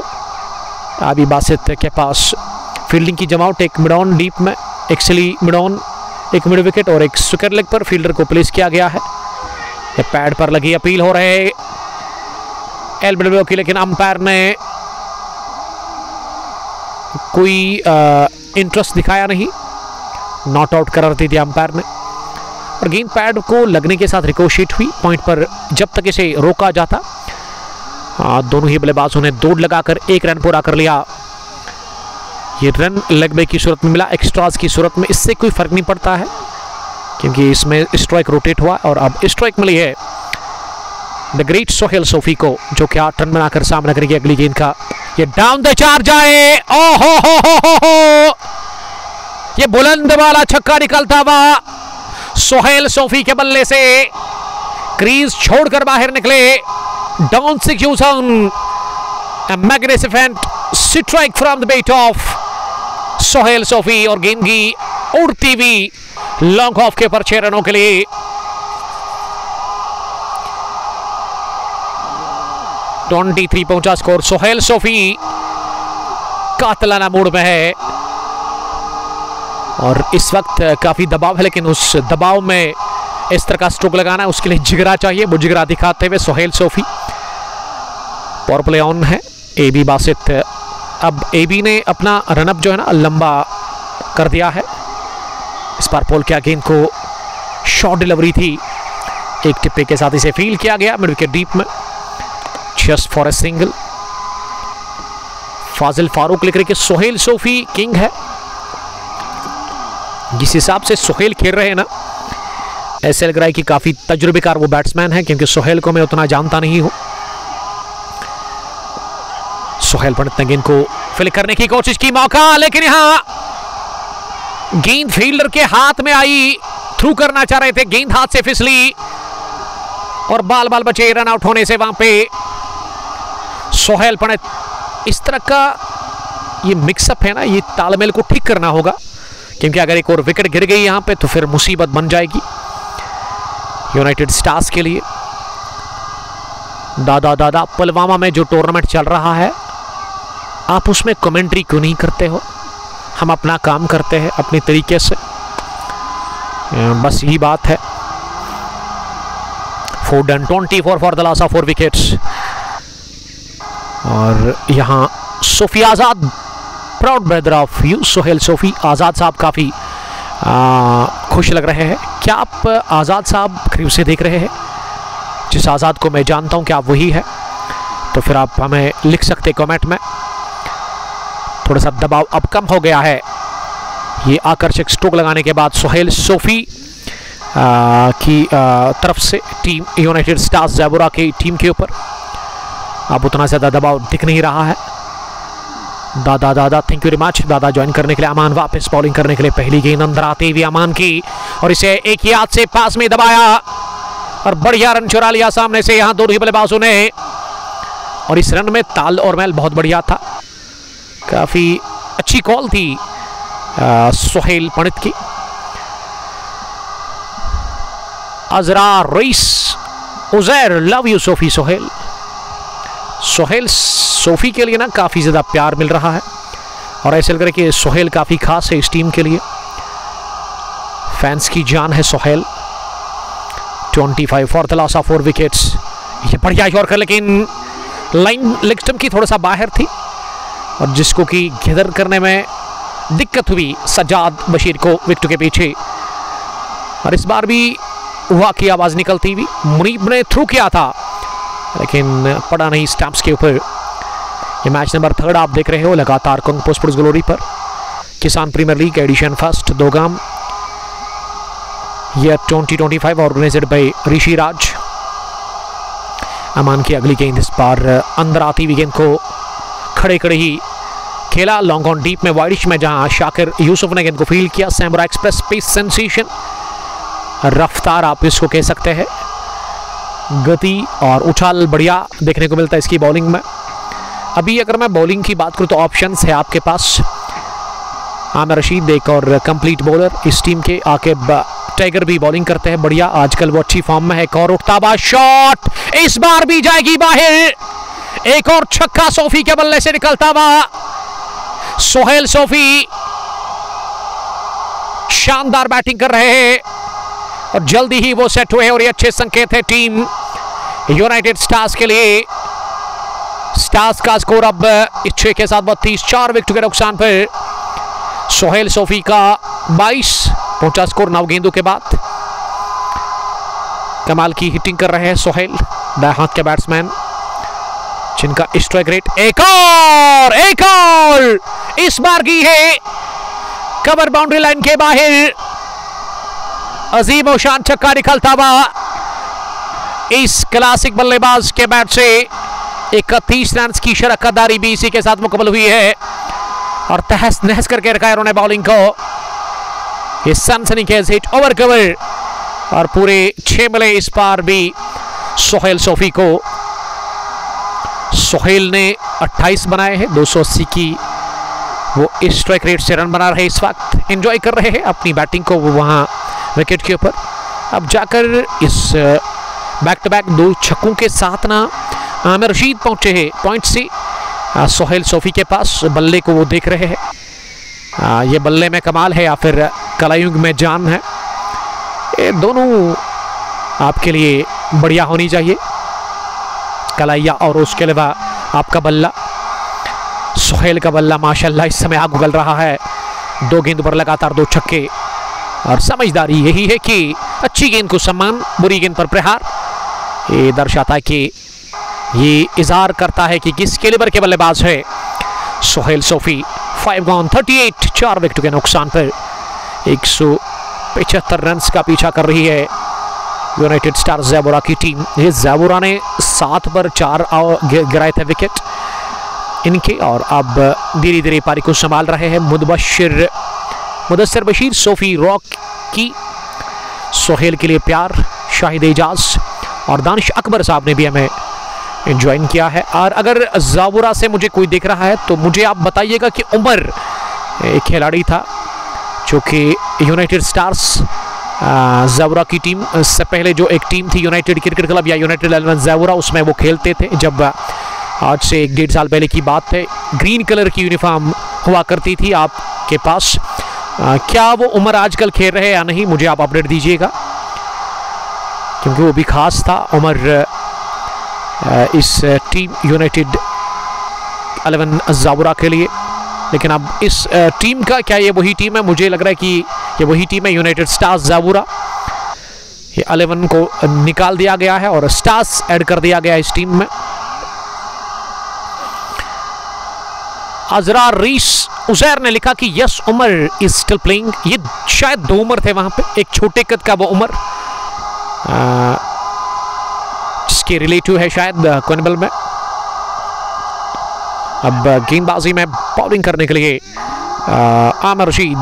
एबी बासित के पास फील्डिंग की जमावट, एक मिड ऑन डीप में, एक सिली मिड ऑन, एक मिड विकेट और एक स्क्वायर लेग पर फील्डर को प्लेस किया गया है। ये पैड पर लगी अपील हो रहे एलबीडब्ल्यू की, लेकिन अंपायर ने कोई इंटरेस्ट दिखाया नहीं, नॉट आउट करार दे दिया अंपायर ने। और गेंद पैड को लगने के साथ रिकोशिएट हुई पॉइंट पर, जब तक इसे रोका जाता दोनों ही बल्लेबाजों ने दौड़ लगाकर 1 रन पूरा कर लिया। ये रन लेग ब्रेक की सूरत में मिला, एक्स्ट्राज की सूरत में इससे कोई फर्क नहीं पड़ता है, क्योंकि इसमें स्ट्राइक रोटेट हुआ और अब स्ट्राइक मिली है द ग्रेट सोहेल सोफी को, जो कि 8 रन बनाकर सामना करेगी अगली गेंद का। ये डाउन द 4 जाए, ओ हो, ये बुलंद वाला छक्का निकलता हुआ सोहेल सोफी के बल्ले से, क्रीज छोड़कर बाहर निकले डॉन सिक्यूसन, a magnificent strike from the bat of Sohail Sofi और गेंद की उड़ती हुई लॉन्ग ऑफ के पर 6 रनों के लिए। (23) पहुंचा स्कोर। सोहेल सोफी कातलाना मूड में है और इस वक्त काफी दबाव है, लेकिन उस दबाव में इस तरह का स्ट्रोक लगाना उसके लिए जिगरा चाहिए, वो जिगरा दिखाते हुए Sohail Sophie. Power play on है, एबी बासित अब एबी ने अपना रनअप जो है ना लंबा कर दिया है। इस बार पोल के गेंद को शॉर्ट डिलीवरी थी, एक टिप्पे के साथ इसे फील किया गया मिड विकेट डीप में, जस्ट फॉर ए सिंगल। फाजिल फारूक लिख रहे कि सोहेल सोफी किंग है। जिस हिसाब से सोहेल खेल रहे हैं ना, ऐसे लग रहा है कि काफी तजुर्बेकार वो बैट्समैन है, क्योंकि सोहेल को मैं उतना जानता नहीं हूं। सोहेल पंडित ने गेंद को फिल करने की कोशिश की, मौका, लेकिन यहां गेंद फील्डर के हाथ में आई। थ्रू करना चाह रहे थे, गेंद हाथ से फिसली और बाल बाल बचे रन आउट होने से। वहां पे सोहेल पंडित, इस तरह का ये मिक्सअप है ना, ये तालमेल को ठीक करना होगा, क्योंकि अगर एक और विकेट गिर गई यहां पे तो फिर मुसीबत बन जाएगी यूनाइटेड स्टार्स के लिए। दादा दादा पुलवामा में जो टूर्नामेंट चल रहा है, आप उसमें कमेंट्री क्यों नहीं करते हो? हम अपना काम करते हैं अपने तरीके से, बस यही बात है। 4 for the loss of 4 wickets. और यहां Sofi Azad, proud brother of you Sohail Sofi. Azad साहब काफी खुश लग रहे हैं। क्या आप आजाद साहब करीब से देख रहे हैं? जिस आजाद को मैं जानता हूं, क्या आप वही है? तो फिर आप हमें लिख सकते कमेंट में। थोड़ा सा दबाव अब कम हो गया है। ये आकर्षक स्ट्रोक लगाने के बाद सोहेल सोफी की तरफ से टीम यूनाइटेड स्टार्स जयपुरा की टीम के ऊपर अब उतना ज़्यादा दबाव दिख नहीं रहा है। दादा दादा थैंक यू वेरी मच दादा ज्वाइन करने के लिए। अमान वापस बॉलिंग करने के लिए, पहली गेंद अंदर आती हुई अमान की, और इसे एक ही हाथ से पास में दबाया और बढ़िया रन चुरा लिया सामने से यहां दोनों ही बल्लेबाजों ने। और इस रन में ताल और मैल बहुत बढ़िया था, काफी अच्छी कॉल थी सोहेल पंडित की। Azra Rais, Uzair, love you Sofi Sohail. सोहेल सोफी के लिए ना काफी ज्यादा प्यार मिल रहा है, और ऐसे लग रहा है कि सोहेल काफी खास है इस टीम के लिए। फैंस की जान है Sohail. 25 for the loss of 4 wickets. ये बढ़िया यॉर्कर, लेकिन लाइन लेग स्टंप की थोड़ा सा बाहर थी, और जिसको कि घेदर करने में दिक्कत हुई सज्जाद बशीर को विकेट के पीछे। और इस बार भी हुआ की आवाज निकलती हुई, मुनीब ने थ्रू किया था लेकिन पड़ा नहीं स्टंप्स के ऊपर। ये मैच नंबर 3 आप देख रहे हो लगातार कंगपो स्पोर्ट्स ग्लोरी पर। Kisan Premier League edition first Dogam year 2025 organised by Rishi Raj. Aman की अगली गेंद इस बार अंदर आती हुई गेंद को खड़े खड़े ही खेला लॉन्ग ऑन डीप में वाइडिश में, जहां शाकिर यूसुफ ने गेंद को फील्ड किया। सैमुरा एक्सप्रेस पेस सेंसेशन, रफ्तार आप इसको कह सकते हैं, गति और उछाल बढ़िया देखने को मिलता है इसकी बॉलिंग में। अभी अगर मैं बॉलिंग की बात करूं तो ऑप्शंस है आपके पास। आमिर रशीद एक और कंप्लीट बॉलर इस टीम के, आकिब टाइगर भी बॉलिंग करते हैं बढ़िया, आजकल वो अच्छी फॉर्म में है। एक और उठता हुआ शॉट, इस बार भी जाएगी बाहर। एक और छक्का सोफी के बल्ले से निकलता हुआ। सोहेल सोफी शानदार बैटिंग कर रहे हैं और जल्दी ही वो सेट हुए, और ये अच्छे संकेत है टीम यूनाइटेड स्टार्स के लिए। स्टार्स का स्कोर अब 6 के साथ 32, 4 विकेट के नुकसान पर। सोहेल सोफी का 22 पहुंचा स्कोर 9 गेंदों के बाद। कमाल की हिटिंग कर रहे हैं सोहेल, दाएं हाथ के बैट्समैन जिनका स्ट्राइक रेट। एक और इस बार की है कवर बाउंड्री लाइन के बाहर। अजीम और शान छक्का निकलता हुआ इस क्लासिक बल्लेबाज के बैट से। 31 रन की शरकतदारी भी इसी के साथ मुकम्मल हुई है, और तहस नहस करके रखा है उन्होंने बॉलिंग को। ये सनसनीखेज हिट ओवर कवर, और पूरे 6 मिले इस बार भी सोहेल सोफी को। सोहेल ने 28 बनाए हैं, 280 की वो इस स्ट्राइक रेट से रन बना रहे, इस वक्त एंजॉय कर रहे हैं अपनी बैटिंग को वो वहां विकेट के ऊपर। अब जाकर इस बैक टू बैक 2 छक्कों के साथ ना आमिर रशीद पहुंचे हैं पॉइंट से सोहेल सोफी के पास। बल्ले को वो देख रहे हैं, ये बल्ले में कमाल है या फिर कलायुग में जान है, ये दोनों आपके लिए बढ़िया होनी चाहिए, कलाइया और उसके अलावा आपका बल्ला। सोहेल का बल्ला माशाल्लाह इस समय आग उगल रहा है। 2 गेंद पर लगातार 2 छक्के, और समझदारी यही है कि अच्छी गेंद को सम्मान, बुरी गेंद पर प्रहार। ये दर्शाता है कि ये इजहार करता है कि किस कैलिबर के बल्लेबाज है सोहेल सोफी। 5 गॉन 38, 4 विकेट के नुकसान पर 175 रन का पीछा कर रही है यूनाइटेड स्टार ज़ैबोरा की टीम। ये ज़ैबोरा ने 7 पर 4 गिराए थे विकेट इनके, और अब धीरे धीरे पारी को संभाल रहे हैं मुदस्सिर बशीर। सोफी रॉक की सोहेल के लिए प्यार, शाहिद एजाज और दानिश अकबर साहब ने भी हमें ज्वाइन किया है। और अगर ज़ैबोरा से मुझे कोई देख रहा है तो मुझे आप बताइएगा कि उमर एक खिलाड़ी था जो कि यूनाइटेड स्टार्स ज़ैबोरा की टीम से पहले जो एक टीम थी यूनाइटेड क्रिकेट क्लब या यूनाइटेड 11 ज़ैबोरा, उसमें वो खेलते थे। जब आज से 1-1.5 साल पहले की बात है, ग्रीन कलर की यूनिफॉर्म हुआ करती थी आपके पास। क्या वो उमर आजकल खेल रहे हैं या नहीं, मुझे आप अपडेट दीजिएगा, क्योंकि वो भी खास था उमर इस टीम यूनाइटेड 11 ज़ैबोरा के लिए। लेकिन अब इस टीम का क्या ये वही टीम है? मुझे लग रहा है कि ये वही टीम है यूनाइटेड स्टार्स ज़ैबोरा। ये 11 को निकाल दिया गया है और स्टार्स ऐड कर दिया गया इस टीम में। अजरा रीस उजैर ने लिखा कि yes Umar is still playing. ये शायद 2 उमर थे वहां पे, एक छोटे कद का वो उमर जिसके रिलेटिव है शायद कोनिबल में। अब गेंदबाजी में बॉलिंग करने के लिए Aamir Rashid,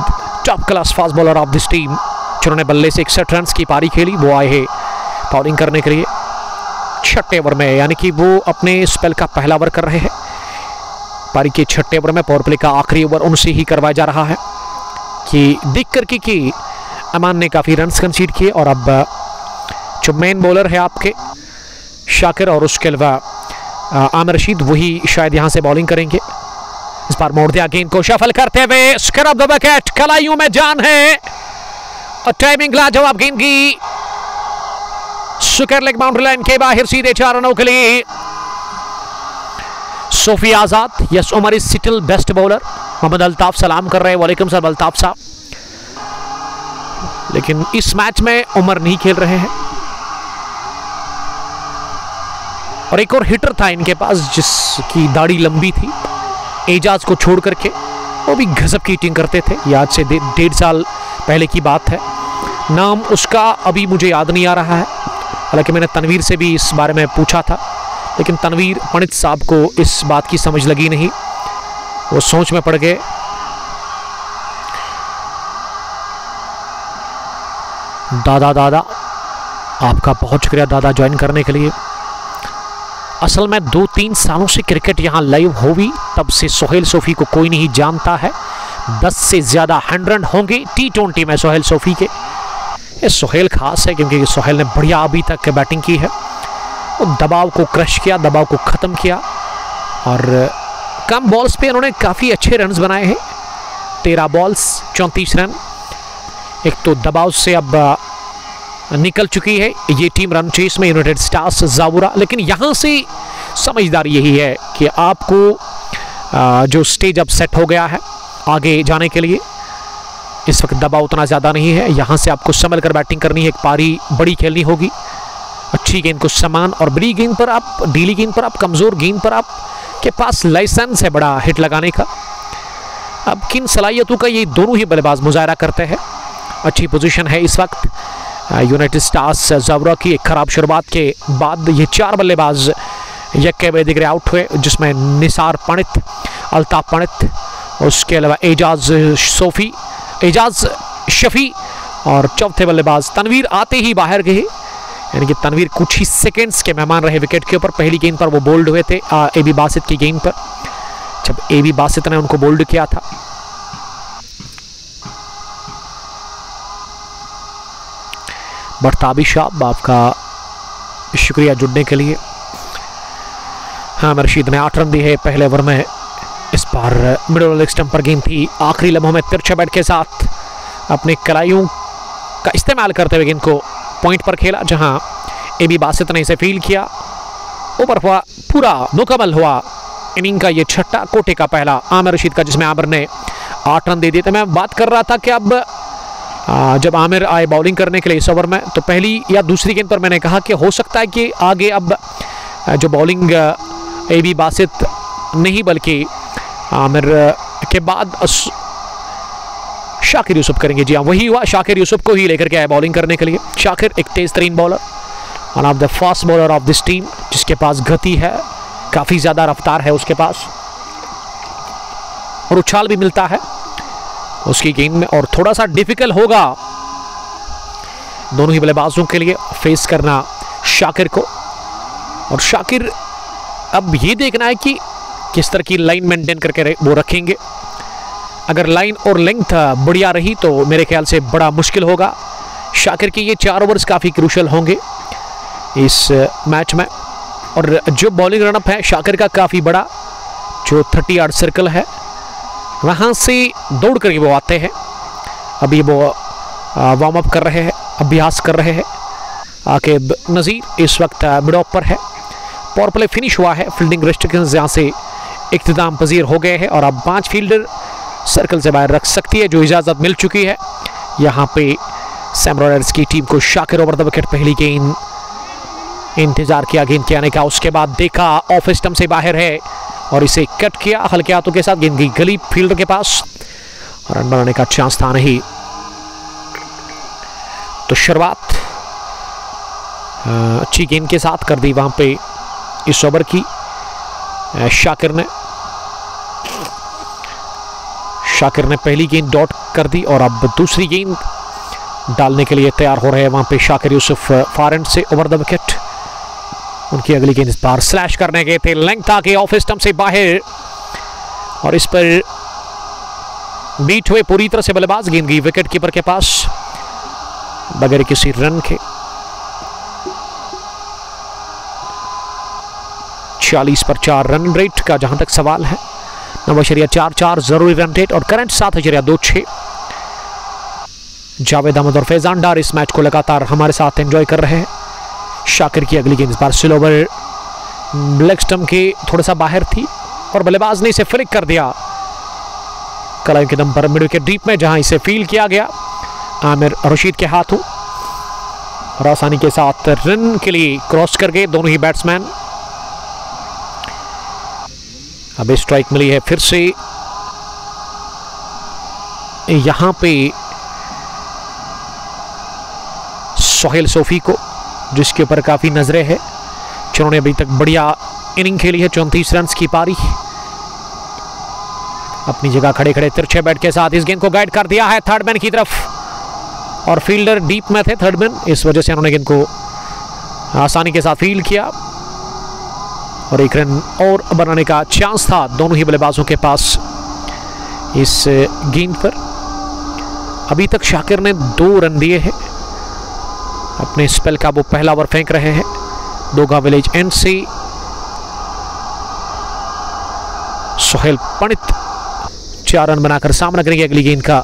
top class fast bowler of this team, जिन्होंने बल्ले से 61 रन की पारी खेली, वो आए हैं बॉलिंग करने के लिए 6ठे ओवर में, यानी कि वो अपने स्पेल का पहला ओवर कर रहे हैं। पारी के 6ठे ओवर में पावर प्ले का आखिरी ओवर उनसे ही करवाया जा रहा है कि देख करके कि अमान ने काफ़ी रन्स कंसीड किए, और अब जो मेन बॉलर है आपके शाकिर और उसके अलावा आमिर रशीद, वही शायद यहाँ से बॉलिंग करेंगे। इस बार मोड़ दिया गेंद को शफल करते हुए, स्क्रब द विकेट, कलाइयों में जान है और टाइमिंग लाजवाब गेंद की, सुकर लेग बाउंड्री लाइन के बाहर सीधे 4 रनों के लिए Sofi Azad. Yes Umar is still best bowler. Mohammad Altaf सलाम कर रहे हैं, वालेकुम सलाम अल्ताफ साहब। लेकिन इस मैच में उमर नहीं खेल रहे हैं, और एक और हिटर था इनके पास जिसकी दाढ़ी लंबी थी, एजाज को छोड़ करके, वो भी गजब की हिटिंग करते थे। ये आज से 1.5 साल पहले की बात है। नाम उसका अभी मुझे याद नहीं आ रहा है, हालांकि मैंने तनवीर से भी इस बारे में पूछा था, लेकिन तनवीर पंडित साहब को इस बात की समझ लगी नहीं, वो सोच में पड़ गए। दादा आपका बहुत शुक्रिया दादा ज्वाइन करने के लिए। असल में 2-3 सालों से क्रिकेट यहाँ लाइव होगी, तब से सोहेल सोफी को कोई नहीं जानता है। 10 से ज़्यादा 100 होंगे T20 में सोहेल सोफी के। ये सोहेल खास है क्योंकि सोहेल ने बढ़िया अभी तक बैटिंग की है, वो दबाव को क्रश किया, दबाव को ख़त्म किया, और कम बॉल्स पे उन्होंने काफ़ी अच्छे रन्स बनाए हैं। 13 बॉल्स 34 रन। एक तो दबाव से अब निकल चुकी है ये टीम रन चेस में यूनाइटेड स्टार्स ज़ैबोरा। लेकिन यहाँ से समझदारी यही है कि आपको जो स्टेज अब सेट हो गया है आगे जाने के लिए, इस वक्त दबाव उतना ज़्यादा नहीं है, यहाँ से आपको संभल कर बैटिंग करनी है, एक पारी बड़ी खेलनी होगी, अच्छी गेंद को समान, और बड़ी गेंद पर आप, ढीली गेंद पर आप, कमज़ोर गेंद पर आप के पास लाइसेंस है बड़ा हिट लगाने का। अब किन सलाहियतों का ये दोनों ही बल्लेबाज मुजाहरा करते हैं। अच्छी पोजीशन है इस वक्त यूनाइटेड स्टार्स ज़ैबोरा की। एक खराब शुरुआत के बाद ये 4 बल्लेबाज यक्के बेदिगरे आउट हुए, जिसमें निसार पंडित, अल्ताफ पंडित, उसके अलावा एजाज शफी और चौथे बल्लेबाज तनवीर आते ही बाहर गए, यानी कि तनवीर कुछ ही सेकेंड्स के मेहमान रहे विकेट के ऊपर। पहली गेंद पर वो बोल्ड हुए थे AB बासित की गेंद पर, जब AB बासित ने उनको बोल्ड किया था। बरताबी साहब आपका शुक्रिया जुड़ने के लिए। हाँ रशीद ने 8 रन दिए है पहले ओवर में। इस बार मिडल लेग स्टंप पर गेंद थी, आखिरी लम्हों में तिरछे बैट के साथ अपने कलाइयों का इस्तेमाल करते हुए गेंद को पॉइंट पर खेला, जहां AB बासित ने इसे फील्ड किया, ओवर हुआ पूरा मुकम्मल हुआ इनिंग का ये छठा, कोटे का पहला आमिर रशीद का, जिसमें आमिर ने 8 रन दे दिए थे। मैं बात कर रहा था कि अब जब आमिर आए बॉलिंग करने के लिए इस ओवर में, तो पहली या दूसरी गेंद पर मैंने कहा कि हो सकता है कि आगे अब जो बॉलिंग AB बासित नहीं बल्कि आमिर के बाद शाकिर यूसुफ करेंगे। जी हाँ, वही हुआ, शाकिर यूसुफ को ही लेकर के आए बॉलिंग करने के लिए। शाकिर एक तेज तरीन bowler, one of the fast bowler of this team, जिसके पास गति है, काफ़ी ज़्यादा रफ्तार है उसके पास और उछाल भी मिलता है उसकी गेंद में। और थोड़ा सा डिफिकल्ट होगा दोनों ही बल्लेबाजों के लिए फेस करना शाकिर को। और शाकिर अब ये देखना है कि किस तरह की लाइन मेंटेन करके वो रखेंगे। अगर लाइन और लेंथ बढ़िया रही तो मेरे ख्याल से बड़ा मुश्किल होगा। शाकिर के ये 4 ओवर्स काफ़ी क्रूशल होंगे इस मैच में। और जो बॉलिंग रनअप है शाकिर का काफ़ी बड़ा, जो 30 यार्ड सर्कल है वहाँ से दौड़ करके वो आते हैं। अभी वो वार्म अप कर रहे हैं, अभ्यास कर रहे हैं। आकिब नज़ीर इस वक्त मिड ऑफ पर है। पावर प्ले फिनिश हुआ है, फील्डिंग रेस्ट्रिक्शंस यहाँ से इख्तिताम पजीर हो गए हैं और अब 5 फील्डर सर्कल से बाहर रख सकती है, जो इजाज़त मिल चुकी है। यहाँ पे सैम रॉयर्स की टीम को शाकिर ओवर द विकेट, पहली गेंद, इंतजार किया गेंद के आने का, उसके बाद देखा ऑफ स्टंप से बाहर है और इसे कट किया हल्के हाथों के साथ। गेंद गई गली फील्डर के पास, रन बनाने का चांस था नहीं। तो शुरुआत अच्छी गेंद के साथ कर दी वहां पे इस ओवर की शाकिर ने पहली गेंद डॉट कर दी और अब दूसरी गेंद डालने के लिए तैयार हो रहे हैं वहां पे शाकिर यूसुफ फार एंड से ओवर द विकेट। उनकी अगली गेंद इस बार स्लैश करने गए थे, लेंथ आके ऑफ स्टंप से बाहर और इस पर बीट हुए पूरी तरह से बल्लेबाज। गेंद गई विकेट कीपर के पास बगैर किसी रन के। 40 पर 4 रन रेट का जहां तक सवाल है, 9.44 जरूरी रन रेट और करंट 7.26। जावेद अहमद और फैजान डार इस मैच को लगातार हमारे साथ एंजॉय कर रहे हैं। शाकिर की अगली गेंद इस बार स्लो ओवर ब्लैक स्टंप के थोड़ा सा बाहर थी और बल्लेबाज ने इसे फ्लिक कर दिया कलाई के दम पर मिड विकेट डीप में, जहां इसे फील किया गया आमिर रशीद के हाथों और आसानी के साथ रन के लिए क्रॉस कर गए दोनों ही बैट्समैन। अब स्ट्राइक मिली है फिर से यहां पे सोहेल सोफी को, जिसके ऊपर काफी नजरें हैं, जिन्होंने अभी तक बढ़िया इनिंग खेली है। 34 रन की पारी, अपनी जगह खड़े खड़े तिरछे बैट के साथ इस गेंद को गाइड कर दिया है थर्ड मैन की तरफ और फील्डर डीप में थे थर्ड मैन, इस वजह से उन्होंने गेंद को आसानी के साथ फील्ड किया और 1 रन और बनाने का चांस था दोनों ही बल्लेबाजों के पास इस गेंद पर। अभी तक शाकिर ने 2 रन दिए हैं, अपने स्पेल का वो पहला ओवर फेंक रहे हैं दोगा विलेज एंड से। सोहेल पंडित 4 रन बनाकर सामना करेंगे अगली गेंद का।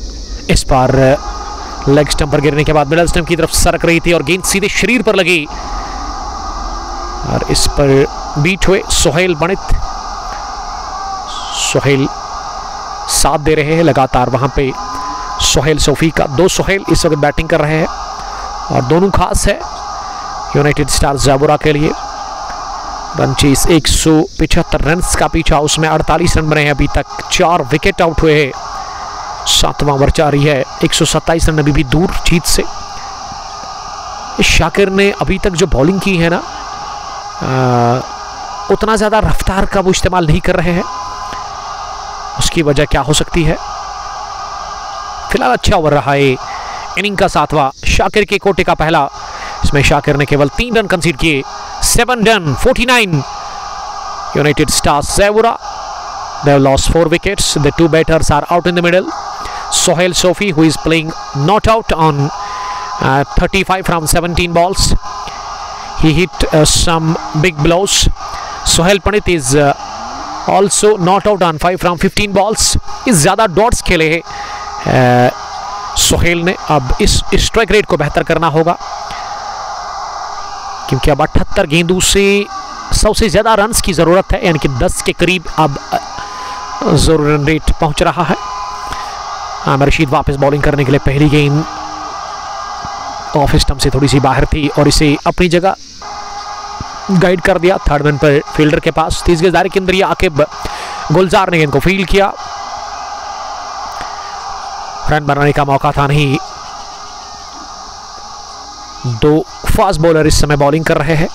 इस बार लेग स्टंप पर गिरने के बाद मिडल स्टंप की तरफ सरक रही थी और गेंद सीधे शरीर पर लगी और इस पर बीट हुए सोहेल पंडित। सोहेल साथ दे रहे हैं लगातार वहां पे सोहेल सोफी का। 2 सोहेल इस वक्त बैटिंग कर रहे हैं और दोनों खास है यूनाइटेड स्टार्स ज़ेबुरा के लिए। रन चेस 175 रन का पीछा, उसमें 48 रन बने हैं अभी तक, 4 विकेट आउट हुए हैं, 7वां ओवर जारी है, 127 रन अभी भी दूर जीत से। शाकिर ने अभी तक जो बॉलिंग की है ना, उतना ज़्यादा रफ्तार का वो इस्तेमाल नहीं कर रहे हैं। उसकी वजह क्या हो सकती है? फिलहाल अच्छा ओवर रहा है इनिंग का 7वां शाकिर के कोटे का पहला। इसमें शाकिर ने केवल 3 रन कंसीड किए, 7 run 49। United Stars Zaibura, they have lost 4 wickets. The 2 batters are out in the middle. Sohail Sofi, who is playing not out on 35 from 17 balls. He hit some big blows. Sohail Pandit is also not out on 5 from 15 balls. इस ज़्यादा dots खेले हैं सोहेल ने। अब इस strike rate को बेहतर करना होगा क्योंकि अब 78 गेंदों से 100 से ज़्यादा रन्स की ज़रूरत है, यानी कि 10 के करीब अब ज़रूर रन रेट पहुंच रहा है। आमिर रशीद वापस बॉलिंग करने के लिए, पहली गेंद ऑफ स्टंप से थोड़ी सी बाहर थी और इसे अपनी जगह गाइड कर दिया थर्ड मैन पर फील्डर के पास। 30 गज दायरे के अंदर ये आकिब गुलजार ने गेंद को फील्ड किया, रन बनाने का मौका था नहीं। दो फास्ट बॉलर इस समय बॉलिंग कर रहे हैं,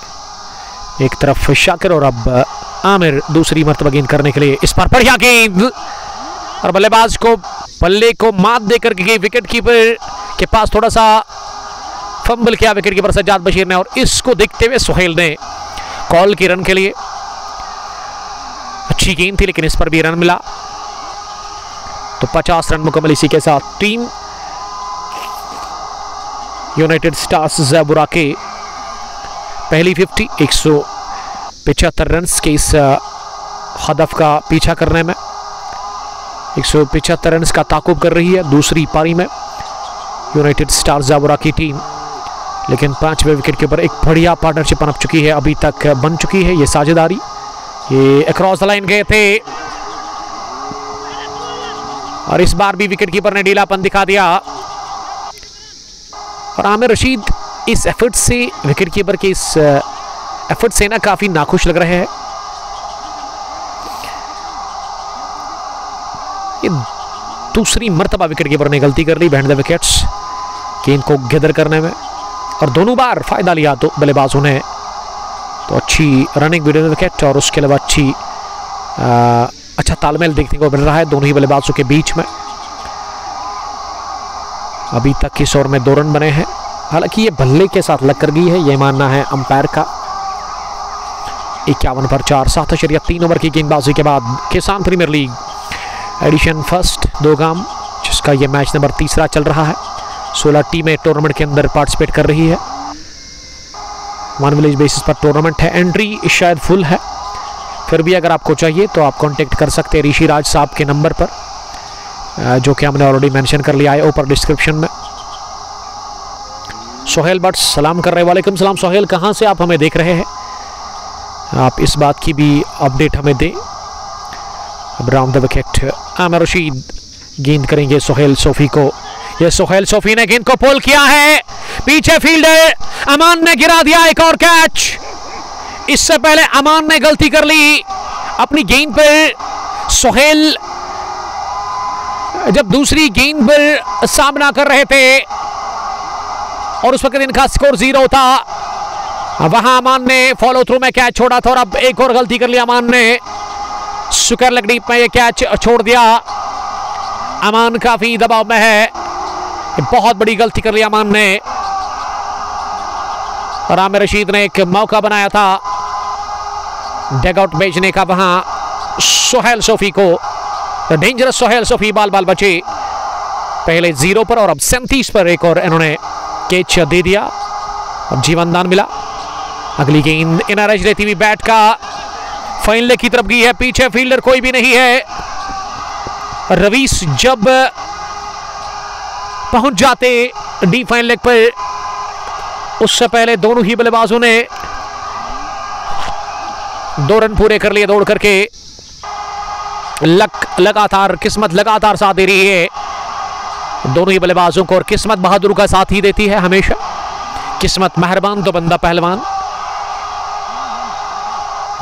एक तरफ शाकिर और अब आमिर दूसरी मर्तबा गेंद करने के लिए। इस पर बढ़िया गेंद और बल्लेबाज को बल्ले को मात देकर के विकेट कीपर के पास थोड़ा सा फंबल किया विकेट कीपर सज्जाद बशीर ने, और इसको देखते हुए सोहेल ने कॉल की रन के लिए। अच्छी गेंद थी लेकिन इस पर भी रन मिला, तो 50 रन मुकम्मल। इसी के साथ टीम यूनाइटेड स्टार्स ज़ैबुरा के पहली 50 175 रन के इस हदफ का पीछा करने में 175 रन का ताकुब कर रही है दूसरी पारी में यूनाइटेड स्टार्स ज़ैबुरा की टीम। लेकिन 5वें विकेट के ऊपर एक बढ़िया पार्टनरशिप बन चुकी है, अभी तक बन चुकी है ये साझेदारी। ये अक्रॉस द लाइन गए थे और इस बार भी विकेट कीपर ने ढीलापन दिखा दिया, और आमिर रशीद इस एफर्ट से, विकेट कीपर के इस एफर्ट से ना काफी नाखुश लग रहे हैं। ये दूसरी मर्तबा विकेट कीपर ने गलती कर ली बिहाइंड द विकेट्स गेंद को गैदर करने में, और दोनों बार फायदा लिया तो बल्लेबाजों ने। तो अच्छी रनिंग बिहाइंड द विकेट और उसके अलावा अच्छा तालमेल देखने को मिल रहा है दोनों ही बल्लेबाजों के बीच में। अभी तक इस ओवर में 2 रन बने हैं, हालांकि ये बल्ले के साथ लग कर गई है, ये मानना है अंपायर का। 51 पर 4, 7.3 ओवर की गेंदबाजी के बाद किसान प्रीमियर लीग एडिशन फर्स्ट 2 गाम, जिसका ये मैच नंबर 3 चल रहा है। 16 टीमें टूर्नामेंट के अंदर पार्टिसिपेट कर रही है, 1 विलेज बेसिस पर टूर्नामेंट है। एंट्री शायद फुल है, फिर भी अगर आपको चाहिए तो आप कांटेक्ट कर सकते हैं ऋषि राज साहब के नंबर पर, जो कि हमने ऑलरेडी मेंशन कर लिया है ऊपर डिस्क्रिप्शन में। सोहेल भट्ट सलाम कर रहे हैं। वालेकुम सलाम सोहेल, कहाँ से आप हमें देख रहे हैं? आप इस बात की भी अपडेट हमें दें। अब round the wicket Aamir Rashid गेंद करेंगे सोहेल सोफी को। यह सोहेल सोफी ने गेंद को पुल किया है, पीछे फील्डर अमान ने गिरा दिया एक और कैच। इससे पहले अमान ने गलती कर ली अपनी गेंद पर। सोहेल जब दूसरी गेंद पर सामना कर रहे थे और उस वक्त इनका स्कोर 0 था, वहां अमान ने फॉलो थ्रू में कैच छोड़ा था और अब एक और गलती कर ली अमान ने। सुकर लकड़ीप में यह कैच छोड़ दिया। अमान काफी दबाव में है, बहुत बड़ी गलती कर ली अमान ने, और आमिर रशीद ने एक मौका बनाया था डगआउट भेजने का, वहां सोहेल सोफी को, डेंजरस सोहेल सोफी बाल बचे। पहले 0 पर और अब 37 पर एक और इन्होंने कैच दे दिया। अब जीवनदान मिला। अगली गेंद इनर एज रहती हुई बैट का फाइन लेग की तरफ गई है, पीछे फील्डर कोई भी नहीं है। रवीश जब पहुंच जाते डी फाइन लेग पर, उससे पहले दोनों ही बल्लेबाजों ने 2 रन पूरे कर लिए दौड़ करके। लगातार किस्मत लगातार साथ दे रही है दोनों ही बल्लेबाजों को, और किस्मत बहादुर का साथ ही देती है हमेशा। किस्मत मेहरबान तो बंदा पहलवान।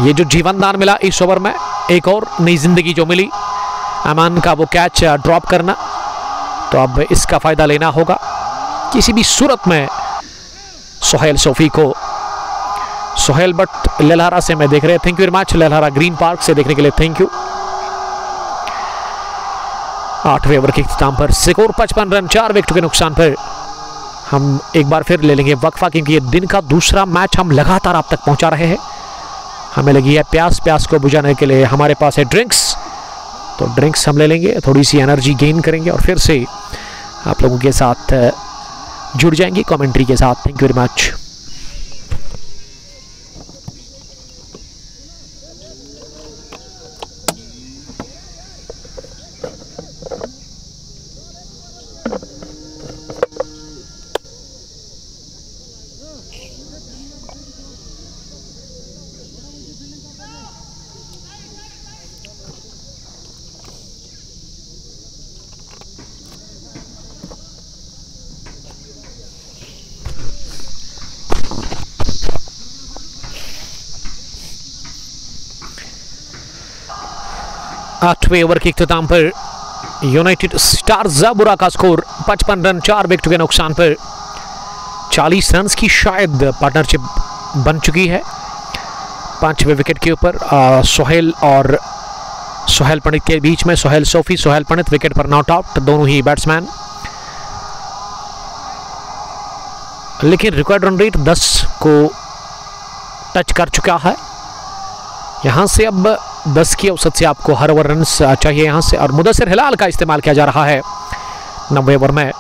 ये जो जीवनदान मिला इस ओवर में, एक और नई जिंदगी जो मिली अमान का, वो कैच ड्रॉप करना, तो अब इसका फायदा लेना होगा किसी भी सूरत में सोहेल सोफी को। सोहेल भट्ट ललहारा से मैं देख रहे हैं, thank you very much. Lalhara Green Park से देखने के लिए थैंक यू। 8वें ओवर के इख्तिताम पर स्कोर 55 रन 4 विकेट के नुकसान पर। हम एक बार फिर ले लेंगे वक्फा, क्योंकि ये दिन का दूसरा मैच हम लगातार आप तक पहुंचा रहे हैं। हमें लगी है प्यास को बुझाने के लिए हमारे पास है ड्रिंक्स, तो ड्रिंक्स हम ले लेंगे, थोड़ी सी एनर्जी गेन करेंगे और फिर से आप लोगों के साथ जुड़ जाएंगे कमेंट्री के साथ। Thank you very much. 8वें ओवर के इख्तिताम पर यूनाइटेड स्टार्स ज़ाबुरा का स्कोर 55 रन 4 विकेट के नुकसान पर। 40 रन की शायद पार्टनरशिप बन चुकी है 5वें विकेट के ऊपर। सोहेल और सोहेल पंडित के बीच में सोहेल सोफी, सोहेल पंडित विकेट पर नॉट आउट, दोनों ही बैट्समैन। लेकिन रिकॉर्ड रन रेट 10 को टच कर चुका है। यहां से अब 10 की औसत से आपको हर ओवर रन चाहिए यहां से। और मुदस्सिर हिलाल का इस्तेमाल किया जा रहा है 90 ओवर में।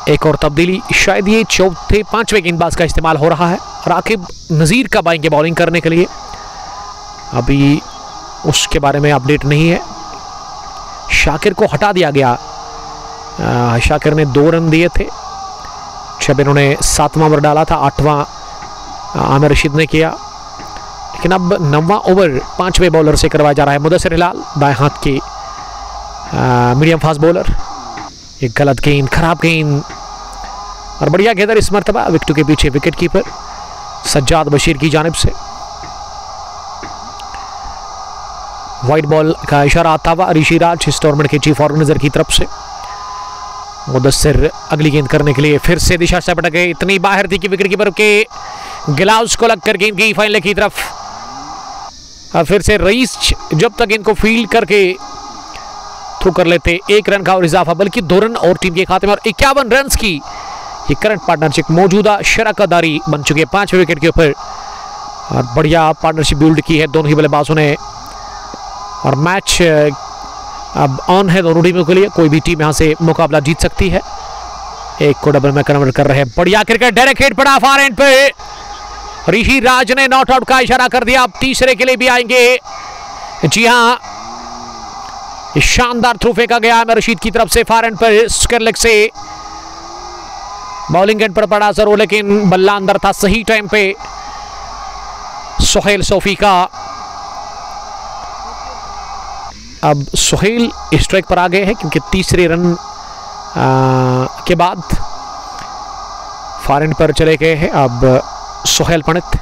एक और तब्दीली, शायद ये 5वें गेंदबाज का इस्तेमाल हो रहा है। राकिब नज़ीर कब आएंगे बॉलिंग करने के लिए, अभी उसके बारे में अपडेट नहीं है। शाकिर को हटा दिया गया। शाकिर ने 2 रन दिए थे जब इन्होंने 7वां ओवर डाला था, 8वां आमिर रशीद ने किया। लेकिन अब 9वां ओवर 5वें बॉलर से करवाया जा रहा है। मुदस्सिर हिलाल दाएं हाथ के मीडियम फास्ट बॉलर। एक गलत गेंद, खराब गेंद और बढ़िया गेंदर इस मरतबा विकेट के पीछे विकेट कीपर सज्जाद बशीर की जानिब से। वाइट बॉल का इशारा आता हुआ ऋषि राज इस टूर्नामेंट के चीफ ऑर्गेनाइजर की तरफ से। मुदस्सिर अगली गेंद करने के लिए फिर से दिशा से भटक गए। इतनी बाहर थी कि विकेट कीपर के ग्लव्स को लगकर गेंद की फाइनल की तरफ। फिर से रईस जब तक इनको फील्ड करके थ्रू कर लेते 1 रन का और इजाफा, बल्कि 2 रन और टीम के खाते में। और 51 रन की ये करंट पार्टनरशिप मौजूदा शराकतदारी बन चुकी है 5वें विकेट के ऊपर। और बढ़िया पार्टनरशिप बिल्ड की है दोनों ही बल्लेबाजों ने। और मैच अब ऑन है दोनों टीमों के लिए। कोई भी टीम यहां से मुकाबला जीत सकती है। एक को डबल में कन्वर्ट कर रहे हैं। बढ़िया क्रिकेट, डायरेक्ट हिट पड़ा फार एंड पे। ऋषि राज ने नॉट आउट का इशारा कर दिया। अब तीसरे के लिए भी आएंगे। जी हां, शानदार थ्रू फेंका गया आमिर रशीद की तरफ से फार एंड पर स्क्वायर लेग से। बॉलिंग एंड पर पड़ा जरूर, लेकिन बल्ला अंदर था सही टाइम पे सोहेल सोफी का। अब सोहेल स्ट्राइक पर आ गए हैं क्योंकि तीसरे रन के बाद फार एंड पर चले गए हैं। अब सोहेल पंडित,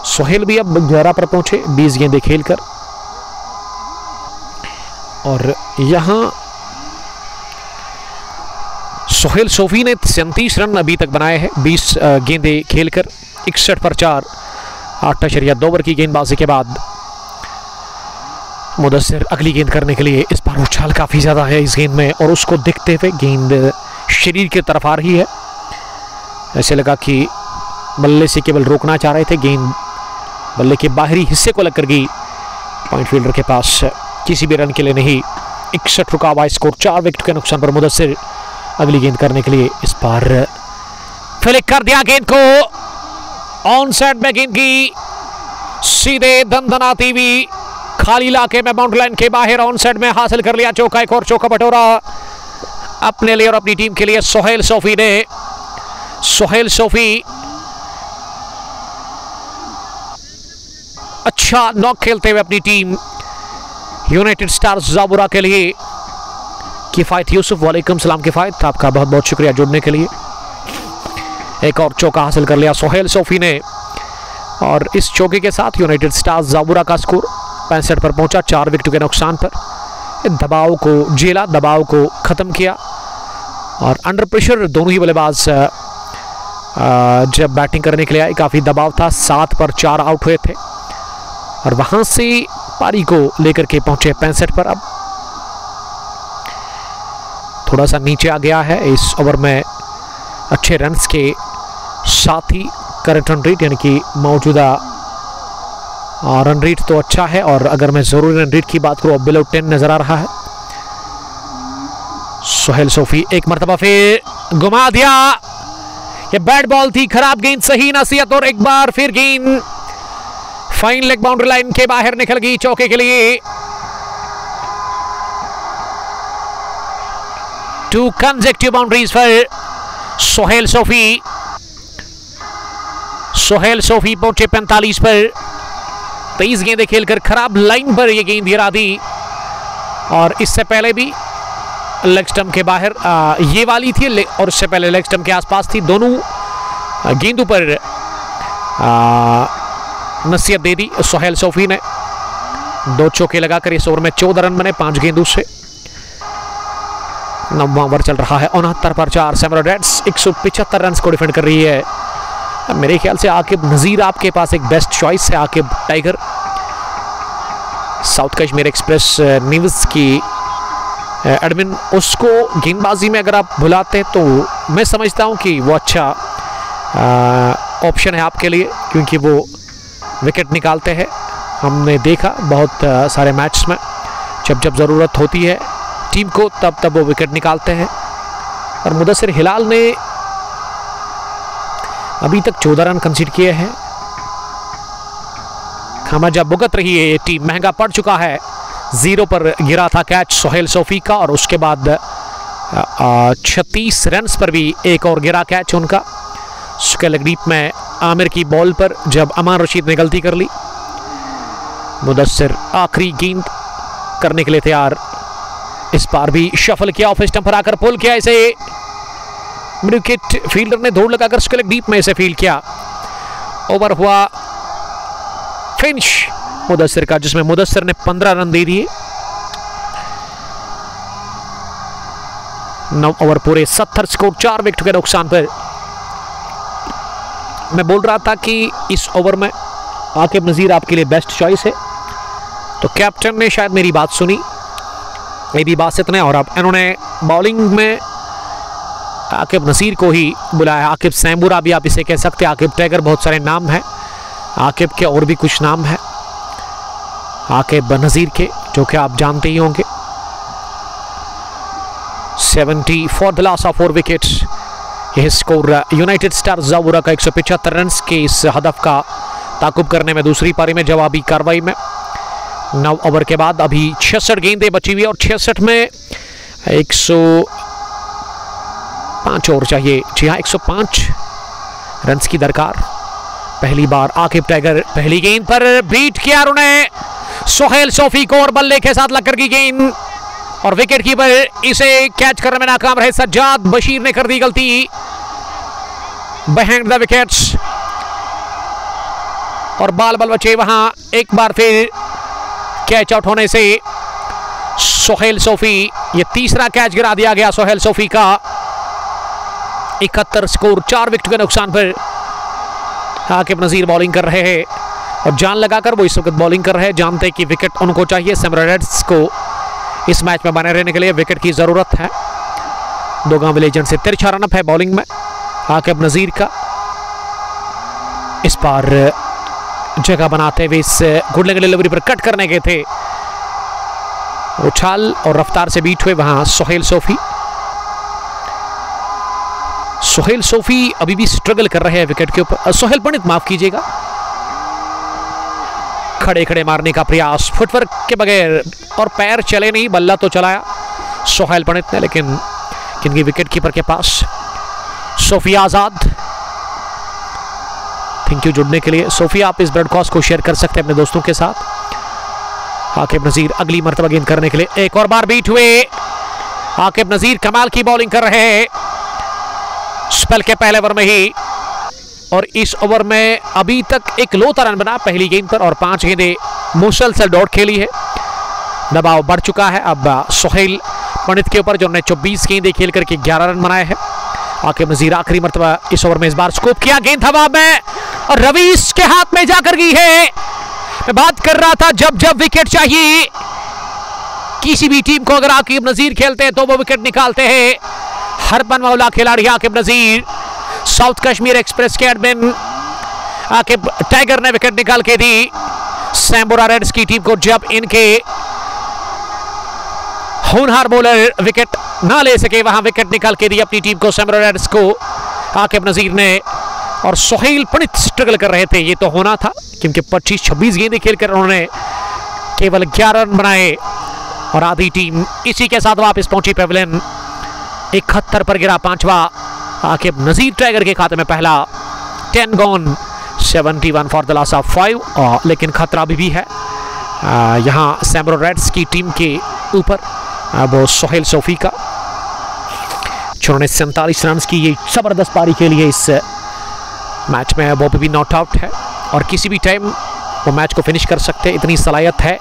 सोहेल भी अब 11 पर पहुंचे 20 गेंदें खेलकर। और यहां सोहेल सोफी ने 37 रन अभी तक बनाए हैं 20 गेंदें खेलकर। 61 पर 4, 8.2 ओवर की गेंदबाजी के बाद मुदस्सिर अगली गेंद करने के लिए। इस बार उछाल काफी ज्यादा है इस गेंद में और उसको देखते हुए गेंद शरीर की तरफ आ रही है। ऐसे लगा कि बल्ले से केवल रोकना चाह रहे थे, गेंद बल्ले के बाहरी हिस्से को लगकर गई पॉइंट फील्डर के पास, किसी भी रन के लिए नहीं। 61 रुका हुआ स्कोर 4 विकेट के नुकसान पर। मुदस्सिर अगली गेंद करने के लिए इस बार फ्लिक कर दिया गेंद को। ऑन साइड में गेंद की सीधे धनधनाती हुई खाली इलाके में बाउंड्री लाइन के बाहर ऑन साइड में हासिल कर लिया चौका। एक और चौका बटोरा अपने लिए और अपनी टीम के लिए सोहेल सोफी ने। सोहेल सोफी अच्छा नॉक खेलते हुए अपनी टीम यूनाइटेड स्टार्स ज़ाबुरा के लिए। किफायत यूसुफ, वालेकुम सलाम किफायत, आपका बहुत बहुत शुक्रिया जुड़ने के लिए। एक और चौका हासिल कर लिया सोहेल सोफी ने और इस चौके के साथ यूनाइटेड स्टार्स ज़ाबुरा का स्कोर 65 पर पहुंचा 4 विकेट के नुकसान पर। दबाव को झेला, दबाव को ख़त्म किया और अंडर प्रेशर दोनों ही बल्लेबाज जब बैटिंग करने के लिए आए काफ़ी दबाव था। 7 पर 4 आउट हुए थे और वहां से पारी को लेकर के पहुंचे 65 पर। अब थोड़ा सा नीचे आ गया है इस ओवर में। अच्छे रन्स के साथ ही करंट रन रेट यानी कि मौजूदा रन रेट तो अच्छा है और अगर मैं जरूरी रन रेट की बात करूं अब बिलो 10 नजर आ रहा है। सोहेल सोफी एक मरतबा फिर घुमा दिया। ये बैट बॉल थी, खराब गेंद, सही नसीहत और एक बार फिर गेंद फाइन लेग बाउंड्री लाइन के बाहर निकल गई चौके के लिए। 2 कंसेक्यूटिव बाउंड्रीज पर सोहेल सोफी। सोहेल सोफी पहुंचे 45 पर। 23 गेंदें खेलकर खराब लाइन पर यह गेंद गिरा दी और इससे पहले भी लेग स्टंप के बाहर ये वाली थी और इससे पहले लेग स्टंप के आसपास थी। दोनों गेंदों पर नसीहत दे दी सोहेल सोफी ने। 2 चौके लगाकर इस ओवर में 14 रन बने 5 गेंदों से। 9वां ओवर चल रहा है। 69 पर 4 सैमुराई रेड्स 175 रन को डिफेंड कर रही है। मेरे ख्याल से आकिब नज़ीर आपके पास एक बेस्ट चॉइस है। Aqib tiger south Kashmir express news की एडमिन, उसको गेंदबाजी में अगर आप बुलाते हैं तो मैं समझता हूं कि वो अच्छा ऑप्शन है आपके लिए, क्योंकि वो विकेट निकालते हैं। हमने देखा बहुत सारे मैच में जब जब ज़रूरत होती है टीम को तब तब वो विकेट निकालते हैं। और मुदस्सिर हिलाल ने अभी तक 14 रन कंसीड किए हैं। खामाजा भुगत रही है ये टीम, महंगा पड़ चुका है। 0 पर गिरा था कैच सोहेल सोफी का और उसके बाद 36 रन पर भी एक और गिरा कैच उनका। स्केलग्रीप में आमिर की बॉल पर जब अमान रशीद ने गलती कर ली। मुदस्सिर आखिरी गेंद करने के लिए तैयार। इस बार भी शफल किया, ऑफ स्टंप पर आकर पुल किया इसे। मिड विकेट फील्डर ने दौड़ लगाकर स्केलग्रीप में इसे फील्ड किया। ओवर हुआ फिनिश मुदस्सिर का, जिसमें मुदस्सिर ने 15 रन दे दिए। 9 ओवर पूरे 70 स्कोर 4 विकेट के नुकसान पर। मैं बोल रहा था कि इस ओवर में आकिब नज़ीर आपके लिए बेस्ट चॉइस है, तो कैप्टन ने शायद मेरी बात सुनी, मेरी बात ने, और अब इन्होंने बॉलिंग में आकिब नज़ीर को ही बुलाया। आकिब सैम्बुरा भी आप इसे कह सकते हैं, आकिब टाइगर, बहुत सारे नाम हैं आकिब के, और भी कुछ नाम है आकिब नज़ीर के जो कि आप जानते ही होंगे। 70 for the loss of 4 wickets. यह स्कोर यूनाइटेड स्टार्स जावुरा का 175 रन के इस हदफ का ताकुब करने में दूसरी पारी में जवाबी कार्रवाई में 9 ओवर के बाद अभी 66 गेंदें बची हुई और 66 में 105 और चाहिए। जी हाँ, 105 रन की दरकार। पहली बार आकिब टाइगर पहली गेंद पर बीट किया उन्हें सोहेल सोफी को और बल्ले के साथ लगकर की गेंद और विकेट कीपर इसे कैच करने में नाकाम रहे। सज्जाद बशीर ने कर दी गलती बिहाइंड द विकेट्स और बाल बल बचे वहां। एक बार फिर कैच आउट होने से सोहेल सोफी, ये तीसरा कैच गिरा दिया गया सोहेल सोफी का। 71 स्कोर 4 विकेट के नुकसान पर आकिब नज़ीर बॉलिंग कर रहे हैं और जान लगाकर वो इस वक्त बॉलिंग कर रहे हैं। जानते हैं कि विकेट उनको चाहिए। सैमुराई रेड्स को इस मैच में बने रहने के लिए विकेट की ज़रूरत है। 2 गांव विलेजन से 13 रन अप है बॉलिंग में आकिब नज़ीर का। इस बार जगह बनाते हुए इस गुड लेग डिलीवरी पर कट करने के थे, उछाल और रफ्तार से बीट हुए वहां सोहेल सोफी। सोहेल सोफी अभी भी स्ट्रगल कर रहे हैं विकेट के ऊपर। सोहेल पंडित, माफ कीजिएगा, खड़े खड़े मारने का प्रयास फुटवर्क के बगैर और पैर चले नहीं, बल्ला तो चलाया सोहेल पंडित ने, लेकिन किनकी विकेट कीपर के पास। सोफिया आजाद, थैंक यू जुड़ने के लिए। सोफिया, आप इस ब्रॉडकास्ट को शेयर कर सकते हैं अपने दोस्तों के साथ। आकिब नज़ीर अगली मर्तबा गेंद करने के लिए एक और बार बीट हुए। आकिब नज़ीर कमाल की बॉलिंग कर रहे हैं स्पेल के पहले ओवर में ही, और इस ओवर में अभी तक एक लोता रन बना पहली गेंद पर और 5 गेंदें मुसलसल दौड़ खेली है। दबाव बढ़ चुका है अब सोहेल पंडित के ऊपर, जो उन्होंने 24 गेंदें खेल करके 11 रन बनाए हैं। आकिब नज़ीर आखिरी मर्तबा इस ओवर में इस बार स्कोप किया, गेंद हवा में और रवीश के हाथ में जाकर गई है। मैं बात कर रहा था जब जब विकेट चाहिए किसी भी टीम को, अगर आकिब नज़ीर खेलते हैं तो वो विकेट निकालते हैं। हरपन मौला खिलाड़ी आकिब नज़ीर, साउथ कश्मीर एक्सप्रेस के एडमिन आकिब टाइगर ने विकेट निकाल के दी सैम्बुरा रेड्स की टीम को, जब इनके होनहार बॉलर विकेट ना ले सके वहां विकेट निकाल के दी अपनी टीम को सैम्बुरा रेड्स को आकिब नज़ीर ने। और सोहेल पंडित स्ट्रगल कर रहे थे, ये तो होना था क्योंकि 25-26 गेंदें खेलकर उन्होंने केवल 11 रन बनाए और आधी टीम इसी के साथ वापस पहुंची पेविलियन। 71 पर गिरा 5वां आकिब नज़ीर टाइगर के खाते में पहला। 10 gone, 71 for the loss of 5, लेकिन खतरा अभी भी है यहाँ सैम्बुरा रेड्स की टीम के ऊपर। वो सोहेल सोफी का, जिन्होंने 47 रन की ये जबरदस्त पारी के लिए इस मैच में वो भी नॉट आउट है और किसी भी टाइम वो मैच को फिनिश कर सकते हैं, इतनी सलाहियत है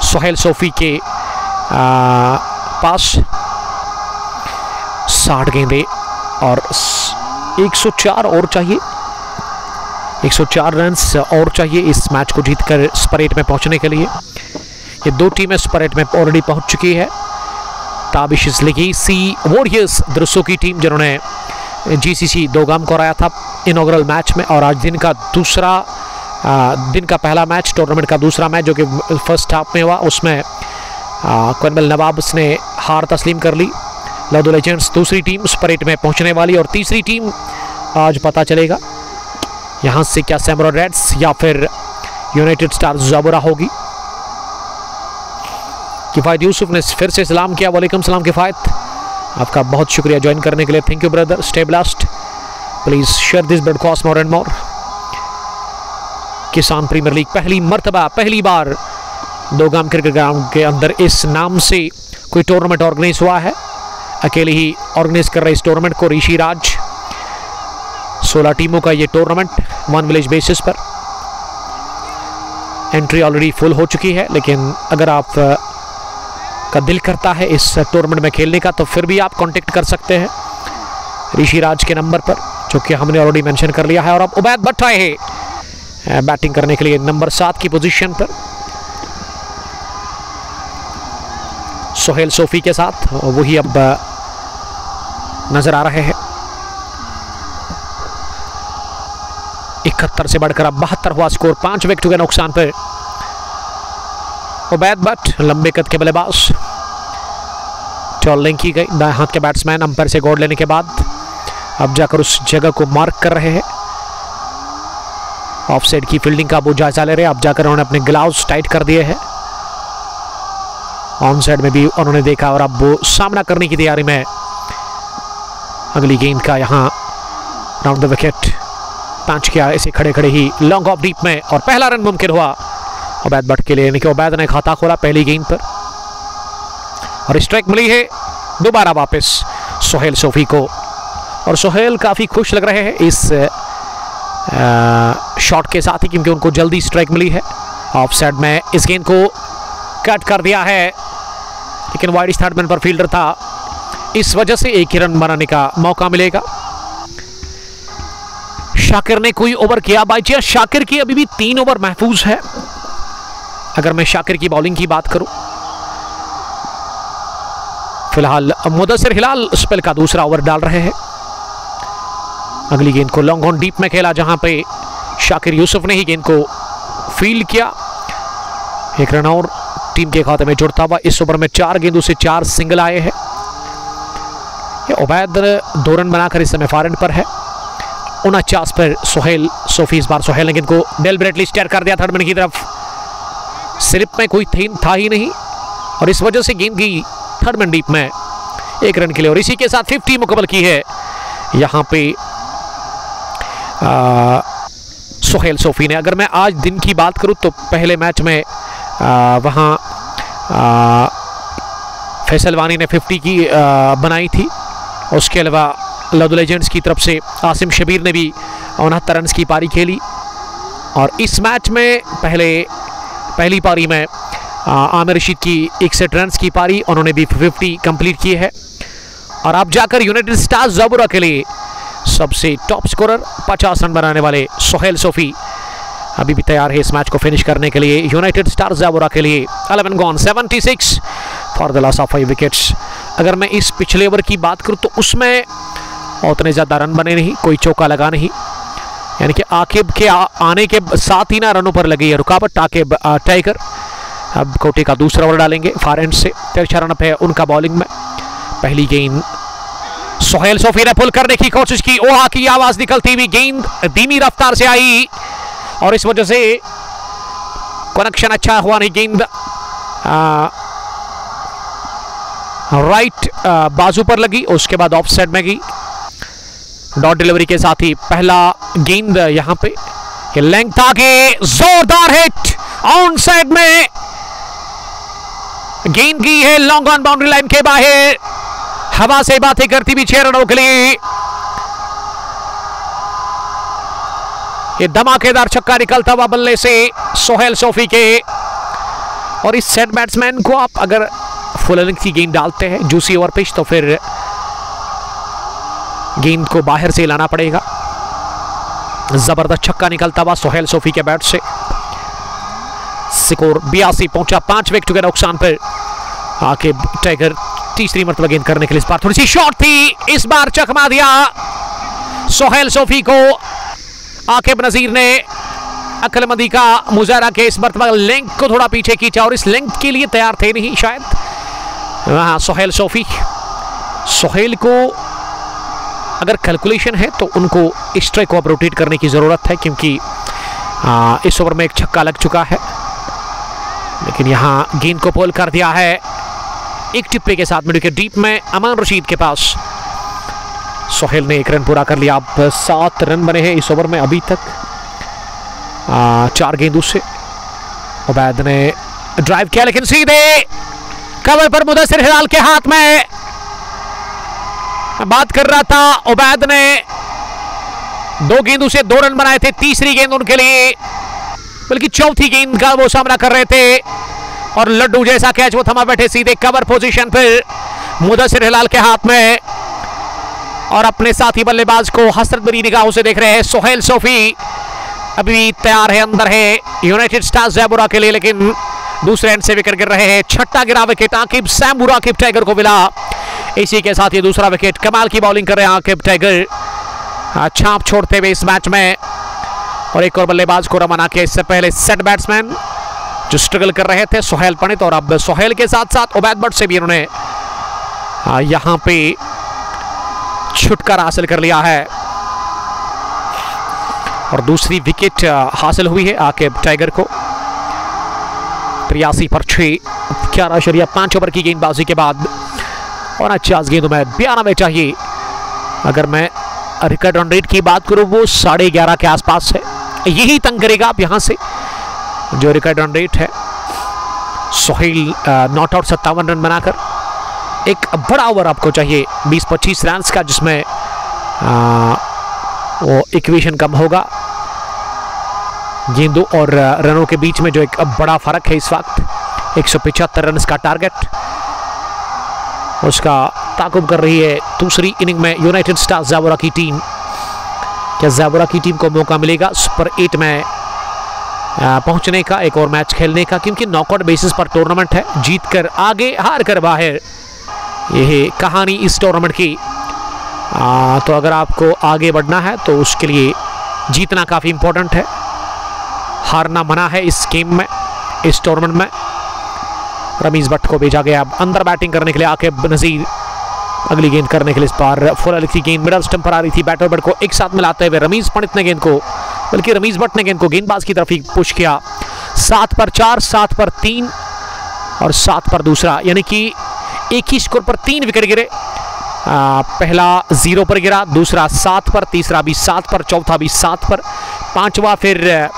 सोहेल सोफी के पास 60 गेंदें और 104 और चाहिए, 104 रन और चाहिए इस मैच को जीतकर सुपर 8 में पहुंचने के लिए। ये दो टीमें सुपर 8 में ऑलरेडी पहुंच चुकी है। ताबिश लेगेसी वॉरियर्स द्रुसो की टीम, जिन्होंने जीसीसी दोगाम को हराया था इनॉग्रल मैच में, और आज दिन का पहला मैच, टूर्नामेंट का दूसरा मैच जो कि फर्स्ट हाफ में हुआ, उसमें कर्नल नवाब्स ने हार तस्लीम कर ली। लदो लेजेंड्स दूसरी टीम सुपर 8 में पहुंचने वाली, और तीसरी टीम आज पता चलेगा यहां से, क्या सैमुराई रेड्स या फिर यूनाइटेड स्टार्स ज़ाबुरा होगी। किफ़ायत यूसुफ ने फिर से सलाम किया। वालेकुम सलाम किफ़ायत, आपका बहुत शुक्रिया ज्वाइन करने के लिए। Thank you brother. Stay blast, please share this broadcast more and more. किसान प्रीमियर लीग पहली बार दोगाम क्रिकेट ग्राउंड के अंदर इस नाम से कोई टूर्नामेंट ऑर्गेनाइज हुआ है। अकेले ही ऑर्गेनाइज कर रहे इस टूर्नामेंट को ऋषि राज। 16 टीमों का ये टूर्नामेंट 1 विलेज बेसिस पर। एंट्री ऑलरेडी फुल हो चुकी है, लेकिन अगर आप का दिल करता है इस टूर्नामेंट में खेलने का, तो फिर भी आप कांटेक्ट कर सकते हैं ऋषि राज के नंबर पर, जो कि हमने ऑलरेडी मेंशन कर लिया है। और अब उबैद भट्ट आए हैं बैटिंग करने के लिए नंबर 7 की पोजीशन पर, सोहेल सोफी के साथ। वही अब नजर आ रहे हैं। 71 से बढ़कर अब 72 हुआ स्कोर, 5 विकेटों के नुकसान पर। उबैद भट्ट लंबे कद के बल्लेबाज, टॉलिंग की गई दाएं हाथ के बैट्समैन, अंपायर से गौर लेने के बाद अब जाकर उस जगह को मार्क कर रहे हैं। ऑफ साइड की फील्डिंग का वो जायजा ले रहे हैं। अब जाकर उन्होंने अपने ग्लव्स टाइट कर दिए हैं। ऑन साइड में भी उन्होंने देखा, और अब वो सामना करने की तैयारी में। अगली गेंद का यहां राउंड द विकेट पंच किया, इसे खड़े खड़े ही लॉन्ग ऑफ डीप में, और पहला रन मुमकिन हुआ उबैद भट्ट के लिए। यानी कि उबैद ने खाता खोला पहली गेंद पर, और स्ट्राइक मिली है दोबारा वापस सोहेल सोफी को। और सोहेल काफ़ी खुश लग रहे हैं इस शॉट के साथ ही, क्योंकि उनको जल्दी स्ट्राइक मिली है। ऑफ साइड में इस गेंद को कट कर दिया है, लेकिन वाइड थर्ड मैन पर फील्डर था, इस वजह से एक ही रन बनाने का मौका मिलेगा। शाकिर ने कोई ओवर किया बाई चांस। शाकिर की अभी भी 3 ओवर महफूज है। अगर मैं शाकिर की बॉलिंग की बात करूं, फिलहाल मुदस्सिर हिलाल स्पेल का दूसरा ओवर डाल रहे हैं। अगली गेंद को लॉन्ग ऑन डीप में खेला, जहां पे शाकिर यूसुफ ने ही गेंद को फील्ड किया। एक रन और टीम के खाते में जुड़ता हुआ। इस ओवर में 4 गेंदों से 4 सिंगल आए हैं। उबैद 2 रन बनाकर इस समय फॉरएंड पर है। 49 पर सोहेल सोफी। इस बार सोहेल ने गेंद को डेलिबरेटली स्टेयर कर दिया थर्ड मैन की तरफ। स्लिप में कोई था ही नहीं, और इस वजह से गेंद गई थर्ड मैन डीप में 1 रन के लिए। और इसी के साथ 50 मुकम्मल की है यहाँ पे सोहेल सोफी ने। अगर मैं आज दिन की बात करूँ तो पहले मैच में वहाँ फैसल वानी ने 50 की बनाई थी। उसके अलावा लदो लेजेंड्स की तरफ से आसिम शबीर ने भी 69 रन की पारी खेली। और इस मैच में पहली पारी में आमिर रशीद की 61 रन की पारी, उन्होंने भी 50 कंप्लीट की है। और अब जाकर यूनाइटेड स्टार्स ज़ाबुरा के लिए सबसे टॉप स्कोरर 50 रन बनाने वाले सोहेल सोफी अभी भी तैयार है इस मैच को फिनिश करने के लिए। यूनाइटेड स्टार्स ज़ाबुरा के लिए 11 gone, 76 for the loss of 5 wickets. अगर मैं इस पिछले ओवर की बात करूं तो उसमें उतने ज़्यादा रन बने नहीं, कोई चौका लगा नहीं। यानी कि आकिब के आने के साथ ही ना रनों पर लगी है रुकावट। आकिब टाइगर अब कोटे का दूसरा ओवर डालेंगे फार एंड से। 13 रन है उनका बॉलिंग में। पहली गेंद सोहेल सोफी ने पुल करने की कोशिश की, ओहा की आवाज निकलती हुई, गेंद धीमी रफ्तार से आई और इस वजह से कनेक्शन अच्छा हुआ नहीं। गेंद राइट बाजू पर लगी, उसके बाद ऑफ साइड में गई। डॉट डिलीवरी के साथ ही पहला गेंद यहां पे लेंथ आगे, जोरदार हिट ऑन साइड में। गेंद की है लॉन्ग ऑन बाउंड्री लाइन के बाहर, हवा से बातें करती हुई 6 रनों के लिए। ये धमाकेदार छक्का निकलता हुआ बल्ले से सोहेल सोफी के। और इस सेट बैट्समैन को आप अगर फुल लेंथ की गेंद डालते हैं जूसी ओवर पिच तो फिर गेंद को बाहर से लाना पड़ेगा। जबरदस्त छक्का निकलता हुआ सोहेल सोफी के बैट से। स्कोर 82 पहुंचा, 5 विकेट के नुकसान पर आकिब टाइगर तीसरी मरतबा गेंद करने के लिए। इस बार थोड़ी सी शॉट थी, इस बार चकमा दिया सोहेल सोफी को। आकिब नजीर ने अक्लमंदी का मुजाहरा के इस मरतबा लेंथ को थोड़ा पीछे खींचा और इस लेंथ के लिए तैयार थे नहीं शायद वहां सोहेल सोफी। सोहेल को अगर कैलकुलेशन है तो उनको स्ट्राइक को अब रोटेट करने की जरूरत है क्योंकि इस ओवर में एक छक्का लग चुका है, लेकिन यहां गेंद को पोल कर दिया है एक टिप्पे के साथ मिड विकेट डीप में अमान रशीद के पास। सोहेल ने 1 रन पूरा कर लिया। अब 7 रन बने हैं इस ओवर में अभी तक, 4 गेंदों से। उबैद ने ड्राइव किया लेकिन सीधे कवर पर मुदस्सिर हिलाल के हाथ में। बात कर रहा था, उबैद ने 2 गेंदों से 2 रन बनाए थे। तीसरी गेंद उनके लिए, बल्कि चौथी गेंद का वो सामना कर रहे थे और लड्डू जैसा कैच वो थमा बैठे सीधे कवर पोजीशन पर मुदस्सिर हिलाल के हाथ में। और अपने साथी बल्लेबाज को हसरत भरी निगाहों से देख रहे हैं सोहेल सोफी। अभी तैयार है, अंदर है यूनाइटेड स्टार्स जयपुरा के लिए, लेकिन दूसरे एंड से विकेट गिर रहे हैं। छठा गिरा विकेट आकिब सैम्बुर आकिब टाइगर को मिला। इसी के साथ ये दूसरा विकेट। कमाल की बॉलिंग कर रहे हैं आकिब टाइगर, छाप छोड़ते हुए इस मैच में। और एक और बल्लेबाज को रवाना किया इससे पहले सेट बैट्समैन जो स्ट्रगल कर रहे थे सोहेल पंडित, और अब सोहेल के साथ साथ उबैद भट्ट से भी इन्होंने यहां पे छुटकारा हासिल कर लिया है और दूसरी विकेट हासिल हुई है आकिब टाइगर को। 83 पर 6, 11.5 ओवर की गेंदबाजी के बाद 49 गेंदों में 92 चाहिए। अगर मैं रिकॉर्ड रन रेट की बात करूं वो 11.5 के आसपास है, यही तंग करेगा आप यहां से जो रिकॉर्ड रन रेट है। सोहेल नॉट आउट 57 रन बनाकर एक बड़ा ओवर आपको चाहिए 20-25 रन का, जिसमें वो इक्वेशन कम होगा गेंदों और रनों के बीच में जो एक बड़ा फर्क है इस वक्त। 175 रन का टारगेट उसका ताकुब कर रही है दूसरी इनिंग में यूनाइटेड स्टार्स जयपुरा की टीम। क्या जयपुरा की टीम को मौका मिलेगा सुपर 8 में पहुंचने का, एक और मैच खेलने का, क्योंकि नॉकआउट बेसिस पर टूर्नामेंट है। जीत कर आगे, हार कर बाहर, यह कहानी इस टूर्नामेंट की। तो अगर आपको आगे बढ़ना है तो उसके लिए जीतना काफ़ी इंपॉर्टेंट है, हारना मना है इस गेम में, इस टूर्नामेंट में। रमीज भट्ट को भेजा गया अब अंदर बैटिंग करने के लिए। आकिब नजीर अगली गेंद करने के लिए। इस बार फुल लेंथ की गेंद मिडल स्टंप पर आ रही थी, बैट और बॉल को एक साथ मिलाते हुए रमीज पंडित ने गेंद को, बल्कि रमीज भट्ट ने गेंद को गेंदबाज की तरफ ही पुश किया। 7 पर 4, 7 पर 3 और 7 पर दूसरा, यानी कि एक ही स्कोर पर 3 विकेट गिरे। पहला 0 पर गिरा, दूसरा 7 पर, तीसरा भी 7 पर, चौथा भी 7 पर, पांचवा फिर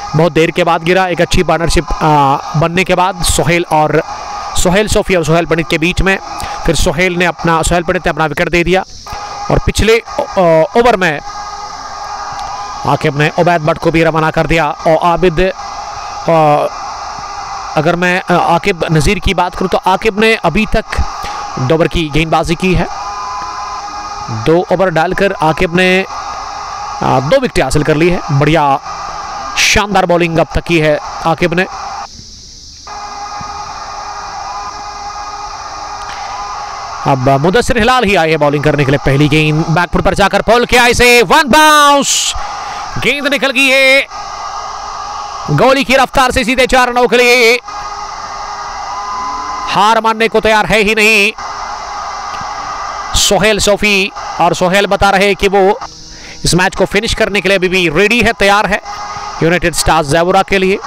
बहुत देर के बाद गिरा। एक अच्छी पार्टनरशिप बनने के बाद सोहेल सोफी और सोहेल पंडित के बीच में, फिर सोहेल पंडित ने अपना विकेट दे दिया। और पिछले ओवर में आकिब ने उबैद भट्ट को भी रवाना कर दिया। और अगर मैं आकिब नज़ीर की बात करूं तो आकिब ने अभी तक 2 ओवर की गेंदबाजी की है। 2 ओवर डालकर आकिब ने 2 विकेट हासिल कर ली है। बढ़िया शानदार बॉलिंग अब तक की है आकिब ने। अब मुदस्सिर हिलाल ही आए हैं बॉलिंग करने के लिए। पहली गेंद बैकफुट पर जाकर पोल किया, इसे 1 बाउंस, गेंद निकल गई है गोली की रफ्तार से सीधे 4 रनों के लिए। हार मानने को तैयार है ही नहीं सोहेल सोफी, और सोहेल बता रहे कि वो इस मैच को फिनिश करने के लिए अभी भी रेडी है, तैयार है यूनाइटेड स्टार्स जयपुरा के लिए।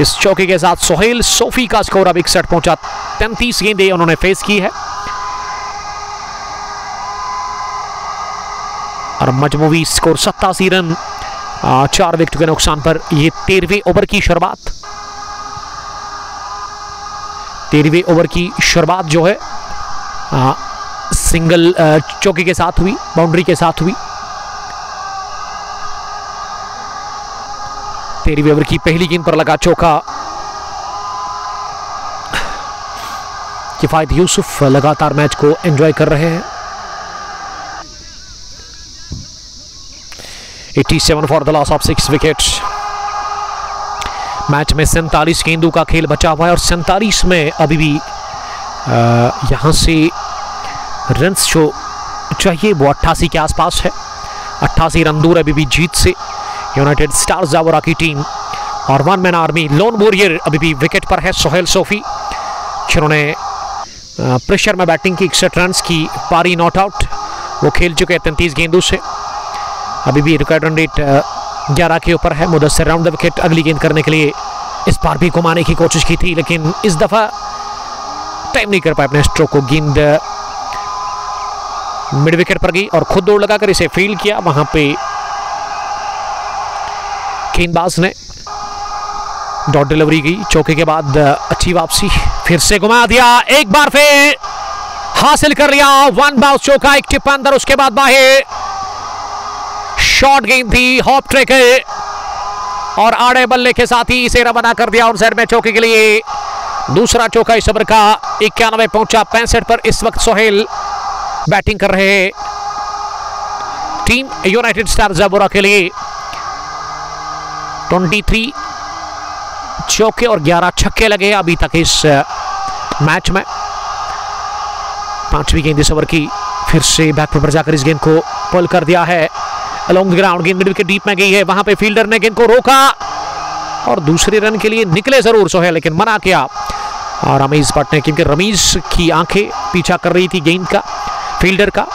इस चौके के साथ सोहेल सोफी का स्कोर अब 61 पहुंचा। 33 गेंदें उन्होंने फेस की है और मजमूवी स्कोर 87 रन, 4 विकेट के नुकसान पर। यह 13वें ओवर की शुरुआत, 13वें ओवर की शुरुआत जो है सिंगल चौके के साथ हुई, बाउंड्री के साथ हुई। 13वें ओवर की पहली गेंद पर लगा चौका। किफायत यूसुफ लगातार मैच को एंजॉय कर रहे हैं। 87 for the loss of 6 wickets. Match में 47 गेंदों का खेल बचा हुआ है और 47 में अभी भी यहां से रन्स जो चाहिए वो 88 के आसपास है। 88 रन दूर अभी भी जीत से यूनाइटेड स्टार्स जावरा की टीम। और one man army loan warrior अभी भी विकेट पर है सोहेल सोफी, जिन्होंने प्रेशर में बैटिंग की 61 रन की पारी नॉट आउट वो खेल चुके हैं 33 गेंदों से। अभी भी रिकॉर्ड रन रेट 11 के ऊपर है। मुदस्सिर राउंड द विकेट अगली गेंद करने के लिए इस बार भी घुमाने की कोशिश की थी, लेकिन इस दफा टाइम नहीं कर पाए अपने स्ट्रोक को। गेंद मिड विकेट पर गई और खुद दौड़ लगाकर इसे फील्ड किया। वहां पे गेंदबाज ने डॉट डिलीवरी की, चौके के बाद अच्छी वापसी, फिर से घुमा दिया, एक बार फिर हासिल कर लिया। वन बाउंस चौका, एक टिप अंदर, उसके बाद बाहर। शॉर्ट गेंद थी, हॉप ट्रेकर और आड़े बल्ले के साथ ही इसे रवाना कर दिया ऑन साइड में चौके के लिए। दूसरा चौका इस ओवर का। 91 पहुंचा 65 पर। इस वक्त सोहेल बैटिंग कर रहे हैं टीम यूनाइटेड स्टार्स जावरा के लिए। 23 चौके और 11 छक्के लगे अभी तक इस मैच में। 5वीं गेंद इस ओवर की। फिर से बैक पर जाकर इस गेंद को पुल कर दिया है अलोंग द ग्राउंड। गेंद मिड विकेट डीप में गई है, वहां पे फील्डर ने गेंद को रोका और दूसरे रन के लिए निकले जरूर सोहेल, लेकिन मना किया और रमीज भट्ट ने, क्योंकि रमीज की आंखें पीछा कर रही थी गेंद का, फील्डर का,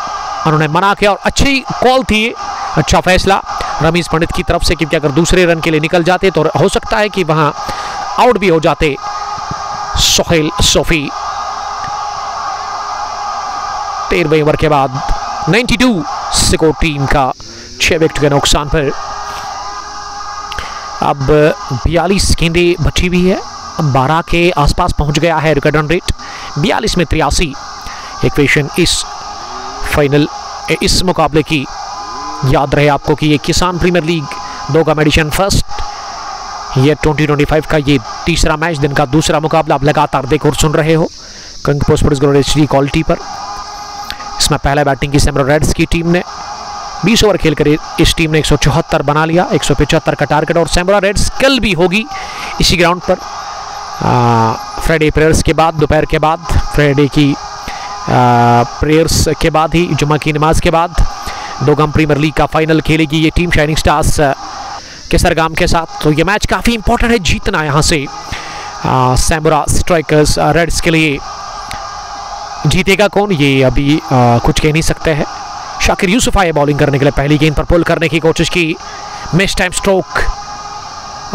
उन्होंने मना किया और अच्छी कॉल थी, अच्छा फैसला रमीज पंडित की तरफ से, क्योंकि अगर दूसरे रन के लिए निकल जाते तो हो सकता है कि वहां आउट भी हो जाते सोहेल सोफी। 13वें ओवर के बाद 92 स्कोर टीम का 6 विकेट के नुकसान पर। अब 42 गेंदें बची हुई है, 12 के आसपास पहुंच गया है रिकॉर्ड रन रेट। 42 में 83 इक्वेशन इस फाइनल इस मुकाबले की। याद रहे आपको कि ये किसान प्रीमियर लीग 2 का एडिशन फर्स्ट, ये 2025 का ये तीसरा मैच, दिन का दूसरा मुकाबला आप लगातार देख और सुन रहे हो कंग पोस्ट HD क्वालिटी पर। इसमें पहला बैटिंग की सैमुरा रेड्स की टीम ने 20 ओवर खेलकर इस टीम ने 174 बना लिया, 175 का टारगेट। और सैमुरा रेड्स कल भी होगी इसी ग्राउंड पर फ्राइडे प्रेयर्स के बाद, दोपहर के बाद, फ्राइडे की प्रेयर्स के बाद ही, जुमा की नमाज के बाद 2 गम प्रीमियर लीग का फाइनल खेलेगी ये टीम शाइनिंग स्टार्स के सरगाम के साथ। तो ये मैच काफ़ी इंपॉर्टेंट है जीतना यहाँ से सैमुरा स्ट्राइकर्स रेड्स के लिए। जीतेगा कौन ये अभी कुछ कह नहीं सकते हैं। शाकिर यूसुफ आए बॉलिंग करने के लिए, पहली गेंद पर पुल करने की कोशिश की, मिस टाइम स्ट्रोक।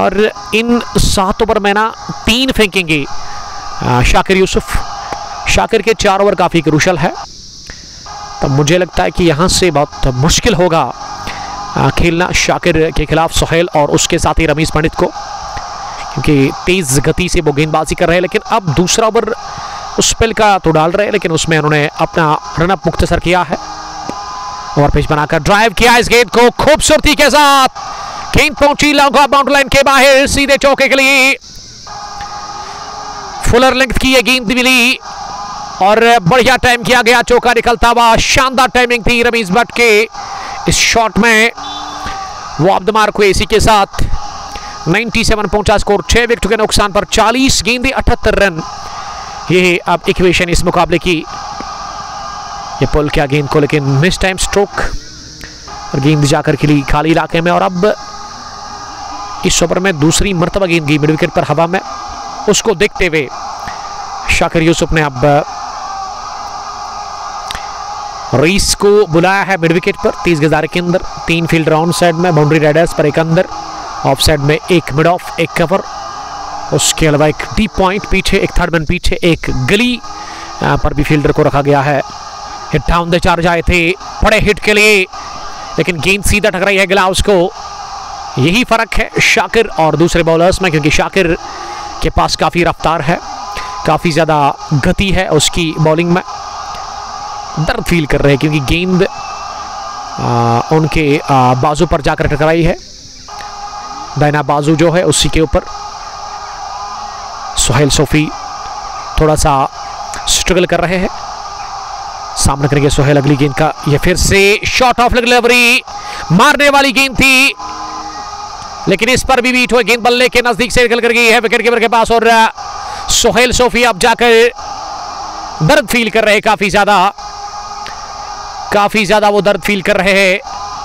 और इन 7 ओवर में ना 3 फेंकेंगे शाकिर यूसुफ। शाकिर के 4 ओवर काफ़ी क्रूशल है, तो मुझे लगता है कि यहाँ से बहुत मुश्किल होगा खेलना शाकिर के खिलाफ सोहेल और उसके साथ ही रमीज पंडित को, क्योंकि तेज़ गति से वो गेंदबाजी कर रहे हैं। लेकिन अब दूसरा ओवर उस स्पेल का तो डाल रहे हैं, लेकिन उसमें उन्होंने अपना रनअप मुख्तसर किया है। ओवर पिच बनाकर ड्राइव किया इस गेंद को खूबसूरती के साथ, गेंद पहुंची लॉन्ग ऑफ बाउंड्री लाइन के बाहर सीधे चौके के लिए। फुलर लेंथ की ये गेंद मिली और बढ़िया टाइम किया गया, चौका निकलता हुआ। शानदार टाइमिंग थी रमीज भट्ट के इस शॉट में, वो ऑफ द मार्क हुए। इसी के साथ 97 पहुंचा स्कोर 6 विकेट के नुकसान पर। 40 गेंदें 78 रन, ये अब इक्वेशन इस मुकाबले की। ये पुल किया गेंद को, लेकिन मिस टाइम स्ट्रोक और गेंद जाकर के लिए खाली इलाके में। और अब इस ओवर में दूसरी मर्तबा गेंद गई मिड विकेट पर हवा में, उसको देखते हुए शाकिर यूसुफ ने अब रईस को बुलाया है मिड विकेट पर। 30 गजारे के अंदर 3 फील्डर ऑन साइड में, बाउंड्री राइडर्स पर एक अंदर, ऑफ साइड में एक मिड ऑफ, एक कवर, उसके अलावा एक डीप पॉइंट पीछे, एक थर्ड मैन पीछे, एक गली पर भी फील्डर को रखा गया है। हिट डाउन द चार्ज आए थे बड़े हिट के लिए, लेकिन गेंद सीधा टकराई है ग्लव्स को। यही फर्क है शाकिर और दूसरे बॉलर्स में, क्योंकि शाकिर के पास काफ़ी रफ्तार है, काफ़ी ज़्यादा गति है उसकी बॉलिंग में। दर्द फील कर रहे हैं क्योंकि गेंद उनके बाजू पर जाकर टकराई है। दाहिना बाजू जो है उसी के ऊपर सोहेल सोफी थोड़ा सा स्ट्रगल कर रहे हैं। सामने करेंगे सोहेल अगली गेंद का, ये फिर से शॉट ऑफ डिलीवरी, मारने वाली गेंद थी लेकिन इस पर भी बीट हुए, गेंद बल्ले के नजदीक से निकल कर गई है विकेट कीपर के पास और सोहेल सोफी अब जाकर दर्द फील कर रहे हैं, काफी ज्यादा वो दर्द फील कर रहे हैं,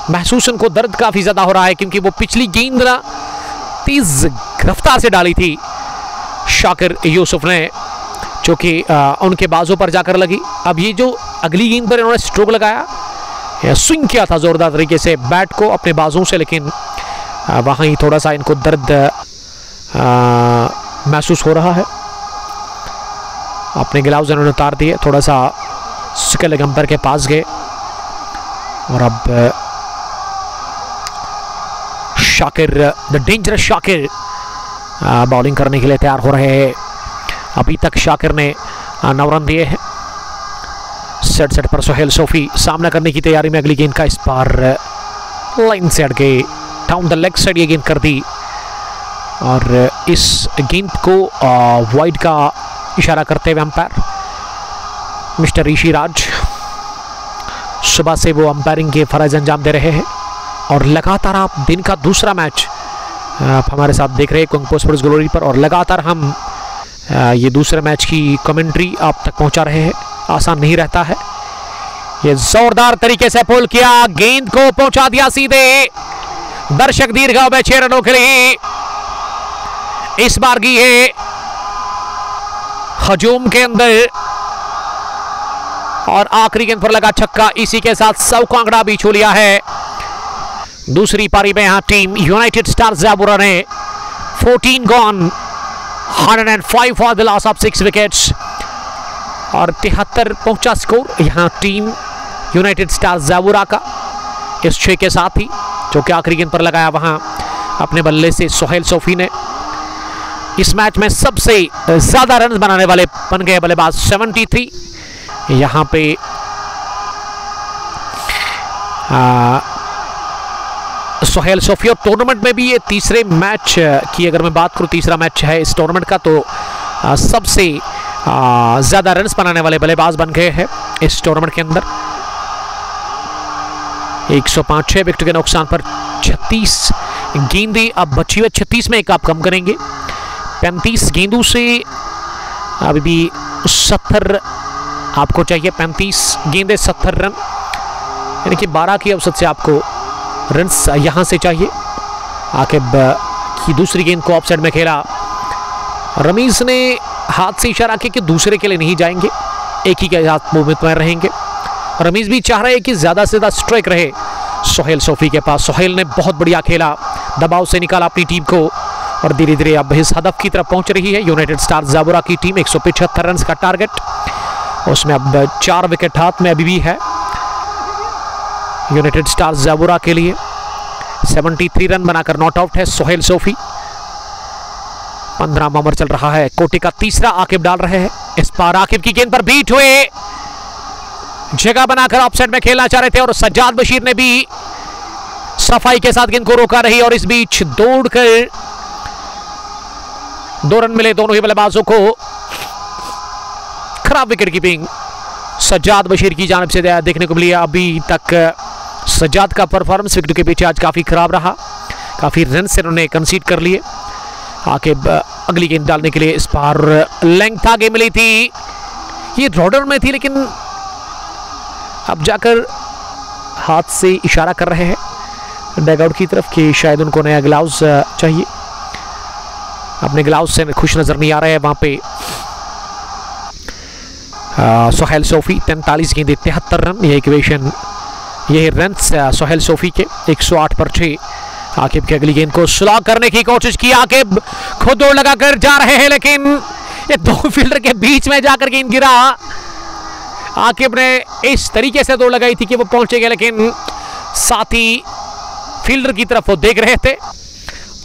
महसूस उनको दर्द काफी ज्यादा हो रहा है क्योंकि वो पिछली गेंद ना तेज रफ्तार से डाली थी शाकिर यूसुफ ने, जो कि उनके बाजू पर जाकर लगी। अब ये जो अगली गेंद पर इन्होंने स्ट्रोक लगाया, स्विंग किया था जोरदार तरीके से बैट को अपने बाजू से, लेकिन वहां ही थोड़ा सा इनको दर्द महसूस हो रहा है। अपने ग्लव्स इन्होंने उतार दिए, थोड़ा सा स्किल गंपर के पास गए और अब Shakir, the dangerous Shakir bowling करने के लिए तैयार हो रहे हैं। अभी तक शाकिर ने 9 रन दिए हैं। सेट पर सोहेल सोफी सामना करने की तैयारी में, अगली गेंद का इस बार लाइन से हट गए, डाउन द लेग साइड ये गेंद कर दी और इस गेंद को वाइड का इशारा करते हुए अंपायर मिस्टर ऋषि राज सुबह से वो अंपायरिंग के फर्ज अंजाम दे रहे हैं और लगातार आप दिन का दूसरा मैच आप हमारे साथ देख रहे हैं कुंग पो स्पोर्ट्स ग्लोरी पर और लगातार हम ये दूसरे मैच की कमेंट्री आप तक पहुंचा रहे हैं। आसान नहीं रहता है। ये जोरदार तरीके से पुल किया, गेंद को पहुंचा दिया सीधे, दर्शक दीर्घाव में 6 रनों के लिए इस बार की है हजूम के अंदर और आखिरी गेंद पर लगा छक्का, इसी के साथ 100 का आंकड़ा भी छू लिया है। दूसरी पारी में यहां टीम यूनाइटेड स्टार्स ज़ाबुरा ने 14 gone, 105 for the loss of 6 wickets और 73 पहुंचा स्कोर यहां टीम यूनाइटेड स्टार्स ज़ाबुरा का इस 6 के साथ ही, जो कि आखिरी गेंद पर लगाया वहां अपने बल्ले से सोहेल सोफी ने। इस मैच में सबसे ज्यादा रन बनाने वाले बन गए बल्लेबाज 73 यहां पे सोहेल सोफी। और टूर्नामेंट में भी ये तीसरे मैच की अगर मैं बात करूं, तीसरा मैच है इस टूर्नामेंट का, तो सबसे ज्यादा रन बनाने वाले बल्लेबाज बन गए हैं इस टूर्नामेंट के अंदर। 105 6 विकेट के नुकसान पर 36 गेंदें अब बची हुई, 36 में एक आप कम करेंगे, 35 गेंदों से अभी भी 70 आपको चाहिए, 35 गेंदें 70 रन, यानी कि 12 की औसत से आपको रन यहां से चाहिए। आकिब की दूसरी गेंद को ऑफसाइड में खेला, रमीज ने हाथ से इशारा किया कि दूसरे के लिए नहीं जाएंगे, एक ही के साथ मूवमेंट में रहेंगे। रमीज भी चाह रहे हैं कि ज्यादा से ज्यादा स्ट्राइक रहे सोहेल सोफी के पास। सोहेल ने बहुत बढ़िया खेला, दबाव से निकाला अपनी टीम को और धीरे धीरे अब इस हदफ की तरफ पहुंच रही है यूनाइटेड स्टार्स ज़ाबुरा की टीम। 175 रन का टारगेट, उसमें अब 4 विकेट हाथ में अभी भी है यूनाइटेड स्टार्स ज़ाबुरा के लिए। 73 रन बनाकर नॉट आउट है सोहेल सोफी। 15 ओवर चल रहा है, कोटे का तीसरा आकिब डाल रहे हैं। इस बार आकिब की गेंद पर बीट हुए, जगह बनाकर ऑफसाइड में खेलना चाह रहे थे और सज्जाद बशीर ने भी सफाई के साथ गेंद को रोका रही और इस बीच दौड़कर 2 रन मिले दोनों ही बल्लेबाजों को। खराब विकेट कीपिंग सज्जाद बशीर की जानिब से देखने को मिली। अभी तक सज्जाद का परफॉर्मेंस विकेट के पीछे आज काफी खराब रहा, काफी रन से उन्होंने कंसीड कर लिए। आकिब अगली गेंद डालने के लिए इस बार लेंथ आगे मिली थी, ये रॉडर में थी लेकिन अब जाकर हाथ से इशारा कर रहे हैं डगआउट की तरफ कि शायद उनको नया ग्लव्स चाहिए। अपने ग्लव्स से खुश नजर नहीं आ रहे हैं वहां पे सोहेल सोफी। 43 गेंदें 73 रन, यह इक्वेशन, यह रन सोहेल सोफी के 108 पर 6। आकिब की अगली गेंद को स्लॉग करने की कोशिश की, आकिब खुद दौड़ लगाकर जा रहे हैं लेकिन ये 2 फील्डर के बीच में जाकर गेंद गिरा। आकिब ने इस तरीके से दौड़ लगाई थी कि वो पहुंचेगा, लेकिन साथ ही फील्डर की तरफ वो देख रहे थे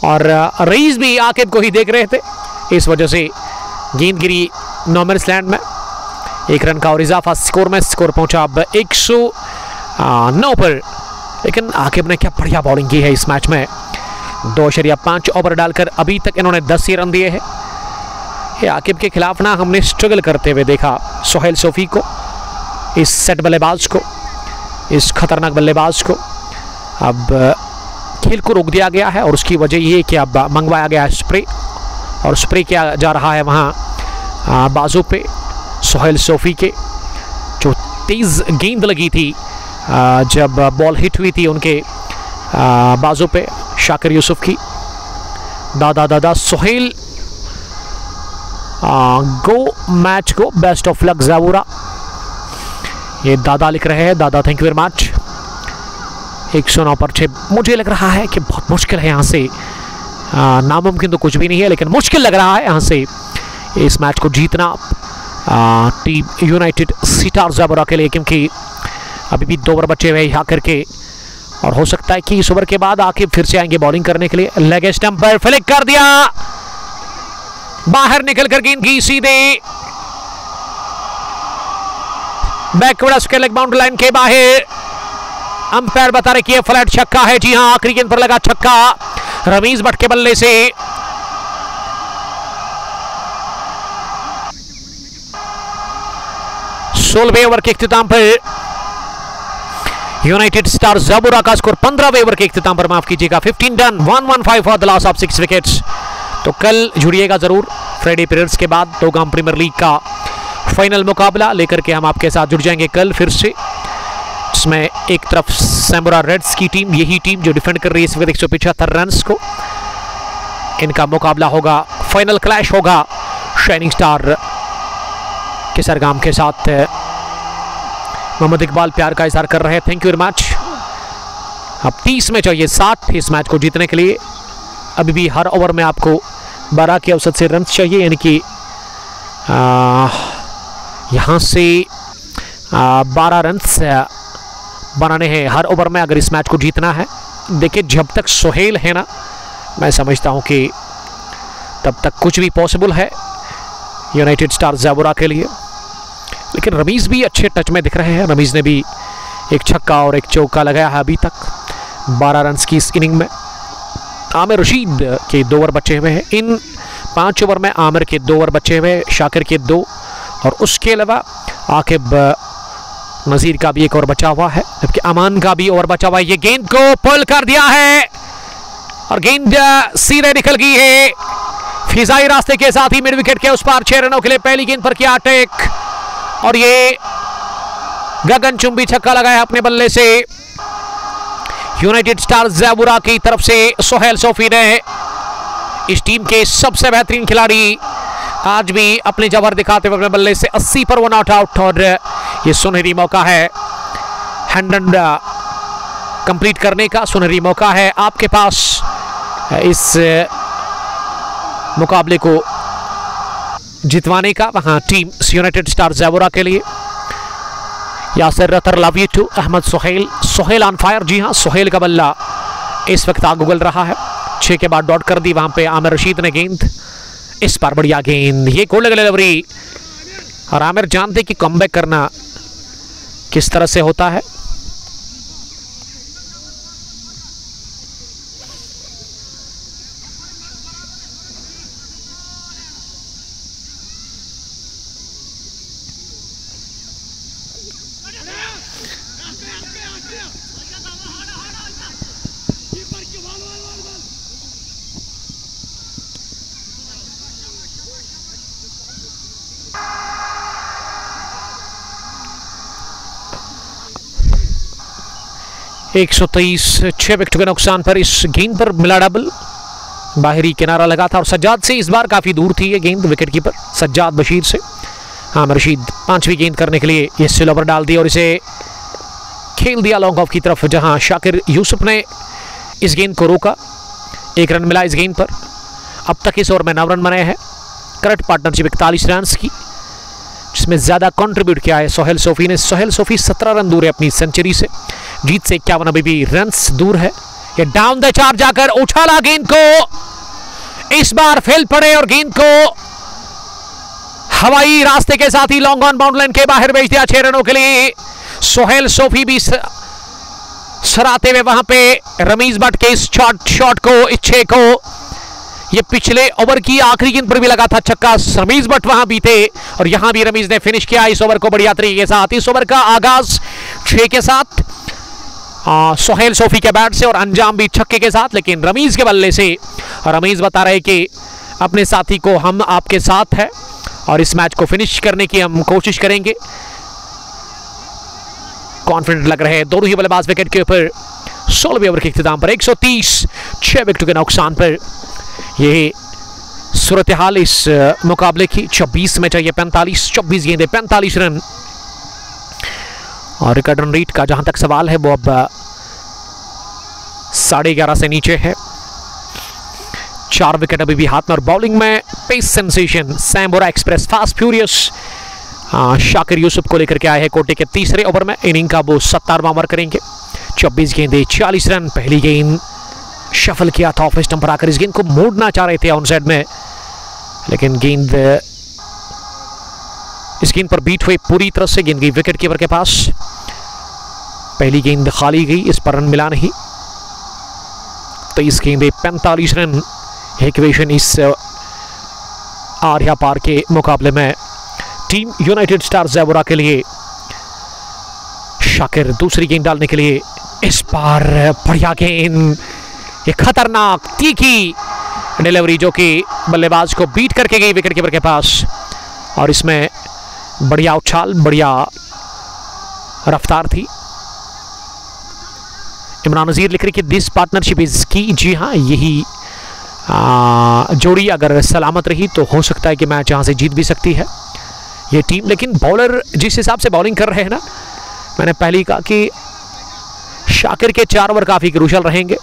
और रईस भी आकिब को ही देख रहे थे, इस वजह से गेंद गिरी नो मैन्स लैंड में। 1 रन का और इजाफा स्कोर में, स्कोर पहुंचा अब 109 पर। लेकिन आकिब ने क्या बढ़िया बॉलिंग की है इस मैच में। 2.5 ओवर डालकर अभी तक इन्होंने 10 ही रन दिए हैं। ये आकिब के खिलाफ ना हमने स्ट्रगल करते हुए देखा सोहेल सोफी को, इस सेट बल्लेबाज को, इस खतरनाक बल्लेबाज को। अब खेल को रोक दिया गया है और उसकी वजह ये कि अब मंगवाया गया है स्प्रे, और स्प्रे किया जा रहा है वहाँ बाजू पे सोहेल सोफी के। जो तेज़ गेंद लगी थी जब बॉल हिट हुई थी उनके बाजू पे शाकिर यूसुफ की। दादा दादा सोहेल गो मैच को, बेस्ट ऑफ लक ज़ाबूरा, ये दादा लिख रहे हैं। दादा थैंक यू वेरी मच। 109 पर 6। मुझे लग रहा है कि बहुत मुश्किल है यहाँ से, नामुमकिन तो कुछ भी नहीं है लेकिन मुश्किल लग रहा है यहाँ से इस मैच को जीतना टीम यूनाइटेड स्टार ज़ाबूरा के लिए, क्योंकि अभी भी 2 ओवर बचे हुए यहाँ करके, और हो सकता है कि इस ओवर के बाद आके फिर से आएंगे बॉलिंग करने के लिए। लेग स्टंप पर फ्लिक कर दिया, बाहर निकल कर गेंद की सीधे backward square leg boundary line के बाहर। अंपायर बता रहे कि यह फ्लैट छक्का है। जी हां, आखिरी गेंद पर लगा छक्का रमीज भट्ट के बल्ले से। सोलहवें ओवर के इख्तिताम पर यूनाइटेड स्टार ज़ाबूरा का स्कोर 15वें ओवर के इख्तिताम पर, माफ कीजिएगा, 15 done, 115 for the loss of 6 wickets. तो कल जुड़िएगा जरूर फ्राइडे पीरियड्स के बाद दोगाम प्रीमियर लीग का फाइनल मुकाबला लेकर के हम आपके साथ जुड़ जाएंगे कल फिर से, जिसमें एक तरफ सैमुरा रेड्स की टीम, यही टीम जो डिफेंड कर रही है इस वक्त 175 रन्स को, इनका मुकाबला होगा, फाइनल क्लैश होगा शाइनिंग स्टार केसरगाम के साथ। मोहम्मद इकबाल प्यार का इजहार कर रहे हैं, थैंक यू वेरी मच। अब 30 में चाहिए 60 इस मैच को जीतने के लिए। अभी भी हर ओवर में आपको 12 के औसत से रन चाहिए, यानी कि यहाँ से 12 रन बनाने हैं हर ओवर में अगर इस मैच को जीतना है। देखिए जब तक सोहेल है ना, मैं समझता हूँ कि तब तक कुछ भी पॉसिबल है यूनाइटेड स्टार ज़ाबूरा के लिए। लेकिन रमीज़ भी अच्छे टच में दिख रहे हैं। रमीज़ ने भी एक छक्का और एक चौका लगाया है अभी तक 12 रन की इस इनिंग में। आमिर रशीद के 2 ओवर बचे हुए हैं। इन 5 ओवर में आमिर के 2 ओवर बचे हुए, शाकिर के 2, और उसके अलावा आकिब नज़ीर का भी 1 ओवर बचा हुआ है, जबकि अमान का भी ओवर बचा हुआ है। ये गेंद को पुल कर दिया है और गेंद सीधे निकल गई है फिजाई रास्ते के साथ ही मिड विकेट के उस पार। 6 रनों के लिए पहली गेंद पर किया अटैक, और ये गगनचुंबी छक्का लगाया अपने बल्ले से यूनाइटेड स्टार ज़ाबूरा की तरफ से सोहेल सोफी ने। इस टीम के सबसे बेहतरीन खिलाड़ी आज भी अपने जवाहर दिखाते हुए अपने बल्ले से 80 पर 1 नॉट आउट, और ये सुनहरी मौका है 100 कंप्लीट करने का। सुनहरी मौका है आपके पास इस मुकाबले को जितवाने का, वहां टीम यूनाइटेड स्टार ज़ाबूरा के लिए। Yasir Rather love you too Ahmad Sohail, Sohail on fire. जी हां, सोहेल का बल्ला इस वक्त आग उगल रहा है। 6 के बाद डॉट कर दी वहां पे आमिर रशीद ने गेंद, इस पर बढ़िया गेंद, ये गोल्ड डिलीवरी, और आमिर जानते कि कमबैक करना किस तरह से होता है। एक 123, 6 विकेट के नुकसान पर इस गेंद पर मिला डबल, बाहरी किनारा लगा था और सज्जाद से इस बार काफ़ी दूर थी ये गेंद विकेट कीपर सज्जाद बशीर से। आमिर रशीद 5वीं गेंद करने के लिए ये स्लो पर डाल दी और इसे खेल दिया लॉन्ग ऑफ की तरफ, जहां शाकिर यूसुफ ने इस गेंद को रोका। 1 रन मिला इस गेंद पर। अब तक इस ओवर में 9 रन बनाए हैं। करंट पार्टनरशिप 41 रन की, जिसमें ज़्यादा कंट्रीब्यूट किया है सोहेल सोफी ने। सोहेल सोफी 17 रन दूर है अपनी सेंचुरी से, जीत से 51 अभी भी रन दूर है। ये डाउन द चार्ज जाकर उछाला गेंद को, इस बार फेल पड़े और गेंद को हवाई रास्ते के साथ ही लॉन्ग ऑन बाउंड्री लाइन के बाहर भेज दिया 6 रनों के लिए। सोहेल सोफी भी सराहते हुए वहां पे रमीज भट्ट के इस शॉट को, इस 6 को, ये पिछले ओवर की आखिरी गेंद पर भी लगा था छक्का। रमीज भट्ट वहां भी थे और यहां भी रमीज ने फिनिश किया इस ओवर को बढ़िया तरीके के साथ। इस ओवर का आगाज 6 के साथ सोहेल सोफी के बैट से और अंजाम भी छक्के के साथ, लेकिन रमीज के बल्ले से रमीज बता रहे कि अपने साथी को हम आपके साथ है और इस मैच को फिनिश करने की हम कोशिश करेंगे। कॉन्फिडेंट लग रहे हैं दोनों ही बल्लेबाज विकेट के ऊपर। 16वें ओवर के इख्तिताम पर 130, 6 विकेटों के नुकसान पर यह सूरत हाल इस मुकाबले की। 24 में चाहिए 45, 24 गेंदें 45 रन और रिकॉर्ड रन रेट का जहां तक सवाल है वो अब 11.5 से नीचे है। 4 विकेट अभी भी हाथ में और बॉलिंग में पेस सेंसेशन सैम्बोरा express fast furious Shakir Yusuf को लेकर के आए हैं कोटे के तीसरे ओवर में। इनिंग का वो 17वां ओवर करेंगे। 24 गेंदें 40 रन। पहली गेंद शफल किया था ऑफ स्टंप पर आकर, इस गेंद को मोड़ना चाह रहे थे ऑन साइड में, लेकिन गेंद इस गेंद पर बीट हुई पूरी तरह से। गेंद गई विकेट कीपर के पास। पहली गेंद खाली गई, इस पर रन मिला नहीं। 23 गेंदें 45 रन इक्वेशन इस आर्या पार के मुकाबले में टीम यूनाइटेड स्टार ज़ेबरा के लिए। शाकिर दूसरी गेंद डालने के लिए, इस बार बढ़िया गेंद, ये खतरनाक तीखी डिलीवरी जो कि बल्लेबाज को बीट करके गई विकेट कीपर के पास और इसमें बढ़िया उछाल, बढ़िया रफ्तार थी। इमरान नज़ीर लिख रही कि दिस पार्टनरशिप इज की। जी हाँ, यही जोड़ी अगर सलामत रही तो हो सकता है कि मैच यहाँ से जीत भी सकती है ये टीम। लेकिन बॉलर जिस हिसाब से बॉलिंग कर रहे हैं ना, मैंने पहले ही कहा कि शाकिर के 4 ओवर काफ़ी क्रूशल रहेंगे।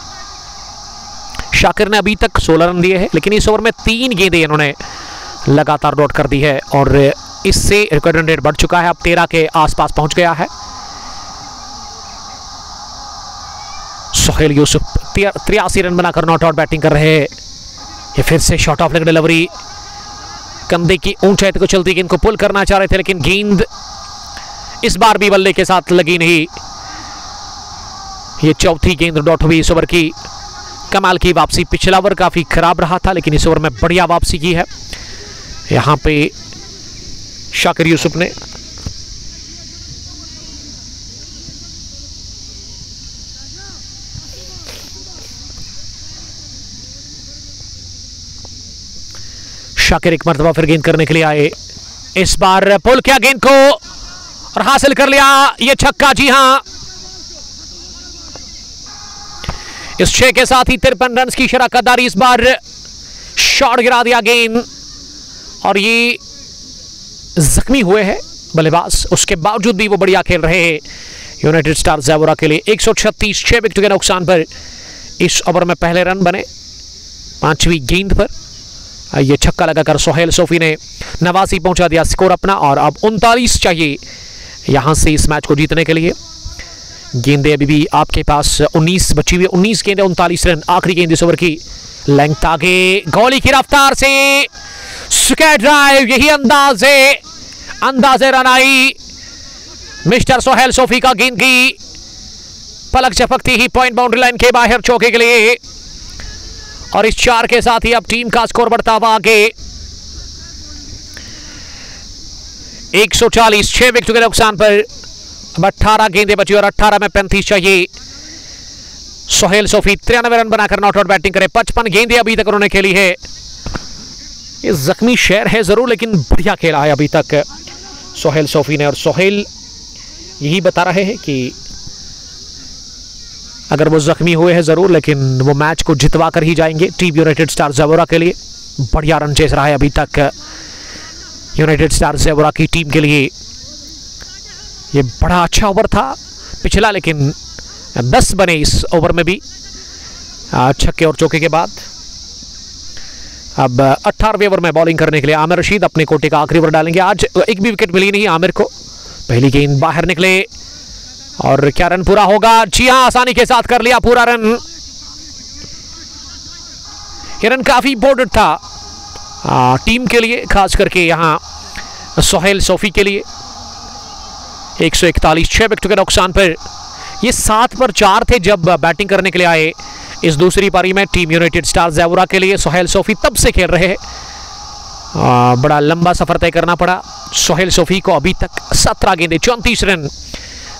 शाकिर ने अभी तक 16 रन दिए हैं, लेकिन इस ओवर में 3 गेंदें इन्होंने लगातार डॉट कर दी है और इससे रिकॉर्ड रन रेट बढ़ चुका है, अब 13 के आसपास पहुंच गया है। सोहेल यूसुफ 83 रन बनाकर नॉट आउट बैटिंग कर रहे हैं। ये फिर से शॉर्ट ऑफ लेग डिलीवरी, कंधे की ऊंचाई को चलती गेंद को पुल करना चाह रहे थे, लेकिन गेंद इस बार भी बल्ले के साथ लगी नहीं। ये चौथी गेंद डॉट हुई इस ओवर की। कमाल की वापसी। पिछला ओवर काफी खराब रहा था, लेकिन इस ओवर में बढ़िया वापसी की है यहां पे शाकिर यूसुफ ने। शाकिर एक मरतबा फिर गेंद करने के लिए आए। इस बार पुल किया गेंद को और हासिल कर लिया ये छक्का। जी हां, इस 6 के साथ ही 53 रन की शराकतदारी। इस बार शॉट गिरा दिया गेंद और ये जख्मी हुए हैं बल्लेबाज, उसके बावजूद भी वो बढ़िया खेल रहे हैं यूनाइटेड स्टार ज़ेबरा के लिए। 136, 6 विकेट के नुकसान पर इस ओवर में पहले रन बने 5वीं गेंद पर। ये छक्का लगाकर सोहेल सोफी ने 89 पहुंचा दिया स्कोर अपना और अब 39 चाहिए यहां से इस मैच को जीतने के लिए। गेंदें अभी भी आपके पास 19 बची हुई, 19 गेंदें 39 रन। आखिरी गेंद इस ओवर की, लेंथ आगे, गोली की रफ्तार से स्क्वायर ड्राइव, यही अंदाजे run I mister Sohail Sophie का। गेंद की पलक झपकती ही पॉइंट बाउंड्री लाइन के बाहर चौके के लिए और इस 4 के साथ ही अब टीम का स्कोर बढ़ता हुआ आगे। 140, 6 विकेट के नुकसान पर अब 18 गेंदें बची और 18 में 35 चाहिए। सोहेल सोफी 93 रन बनाकर नॉट आउट बैटिंग करे। 55 गेंदें अभी तक उन्होंने खेली है। ये जख्मी शेर है जरूर, लेकिन बढ़िया खेला है अभी तक सोहेल सोफी ने। और सोहेल यही बता रहे हैं कि अगर वो जख्मी हुए हैं जरूर, लेकिन वो मैच को जितवा कर ही जाएंगे टीम यूनाइटेड स्टार ज़ेबरा के लिए। बढ़िया रन चेस रहा है अभी तक यूनाइटेड स्टार ज़ेबरा की टीम के लिए। ये बड़ा अच्छा ओवर था पिछला, लेकिन 10 बने इस ओवर में भी छक्के और चौके के बाद। अब 18वें ओवर में बॉलिंग करने के लिए आमिर रशीद अपने कोटे का आखिरी ओवर डालेंगे। आज एक भी विकेट मिली नहीं आमिर को। पहली गेंद बाहर निकले और क्या रन पूरा होगा? जी हां, आसानी के साथ कर लिया पूरा रन। ये रन काफी इंपॉर्टेंट था टीम के लिए, खास करके यहां सोहेल सोफी के लिए। 141, 6 विकेट के नुकसान पर ये 7 पर 4 थे जब बैटिंग करने के लिए आए इस दूसरी पारी में टीम यूनाइटेड स्टार्स ज़ैवरा के लिए। सोहेल सोफी तब से खेल रहे हैं। बड़ा लंबा सफर तय करना पड़ा सोहेल सोफी को। अभी तक 17 गेंदें 34 रन।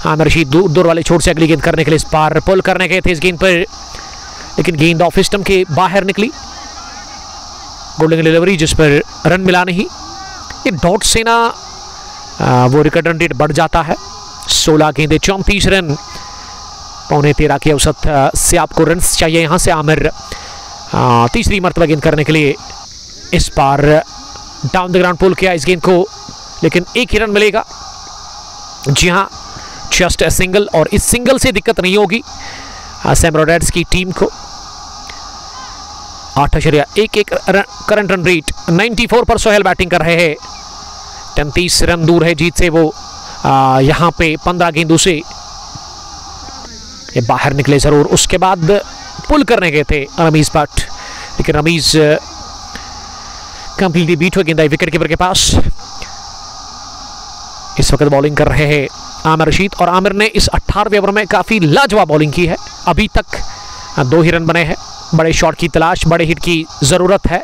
आमिर रशीद दूर वाले छोर से अगली गेंद करने के लिए इस पार पुल करने गए थे इस गेंद पर, लेकिन गेंद ऑफ स्टंप के बाहर निकली। गोल्डन डिलीवरी जिस पर रन मिला नहीं। ये डॉट से ना वो रिकॉर्ड रन रेट बढ़ जाता है। 16 गेंदें 34 रन। 13.25 की औसत से आपको रन चाहिए यहाँ से। आमिर तीसरी मरतबा गेंद करने के लिए इस पार डाउन द ग्राउंड पुल किया इस गेंद को, लेकिन एक ही रन मिलेगा। जी हाँ, जस्ट सिंगल, और इस सिंगल से दिक्कत नहीं होगी सैम रॉड्रिग्स की टीम को। 8.11 करंट रन रेट। 94 पर सोहेल बैटिंग कर रहे हैं। 33 रन दूर है जीत से वो। यहाँ पे 15 गेंदों से ये बाहर निकले जरूर। उसके बाद पुल करने गए थे रमीज भट्ट, लेकिन रमीज कंप्लीटली बीट हो गेंद विकेट कीपर के पास। इस वक्त बॉलिंग कर रहे हैं आमिर रशीद, और आमिर ने इस 18वें ओवर में काफी लाजवाब बॉलिंग की है। अभी तक 2 ही रन बने हैं। बड़े शॉट की तलाश, बड़े हिट की जरूरत है।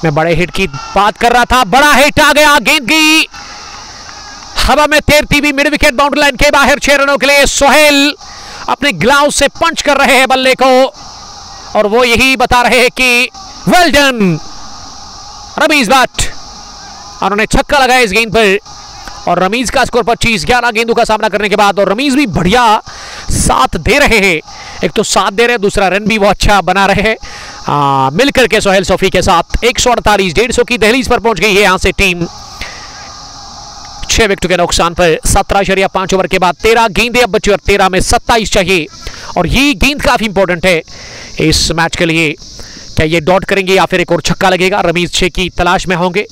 मैं बड़े हिट की बात कर रहा था। बड़ा हिट आ गया, गेंद की हवा में तैरती हुई मिड विकेट बाउंड्री लाइन के बाहर। 6 रनों के लिए सोहेल अपने ग्लाव से पंच कर रहे हैं बल्ले को, और वो यही बता रहे हैं कि वेल डन रमीज भट्ट। उन्होंने छक्का लगाया इस गेंद पर, और रमीज का स्कोर 25। 11 गेंदों का सामना करने के बाद, और रमीज भी बढ़िया साथ दे रहे हैं। एक तो साथ दे रहे हैं, दूसरा रन भी वो अच्छा बना रहे हैं मिलकर के सोहेल सोफी के साथ। 148 150 की दहलीज पर पहुंच गई है यहां से टीम। 6 विकेट के नुकसान पर 17.5 ओवर के बाद 13 गेंदें अब बची, और 13 में 27 चाहिए, और ये गेंद काफी इंपॉर्टेंट है इस मैच के लिए। क्या ये डॉट करेंगे या फिर एक और छक्का लगेगा? रमीज 6 की तलाश में होंगे।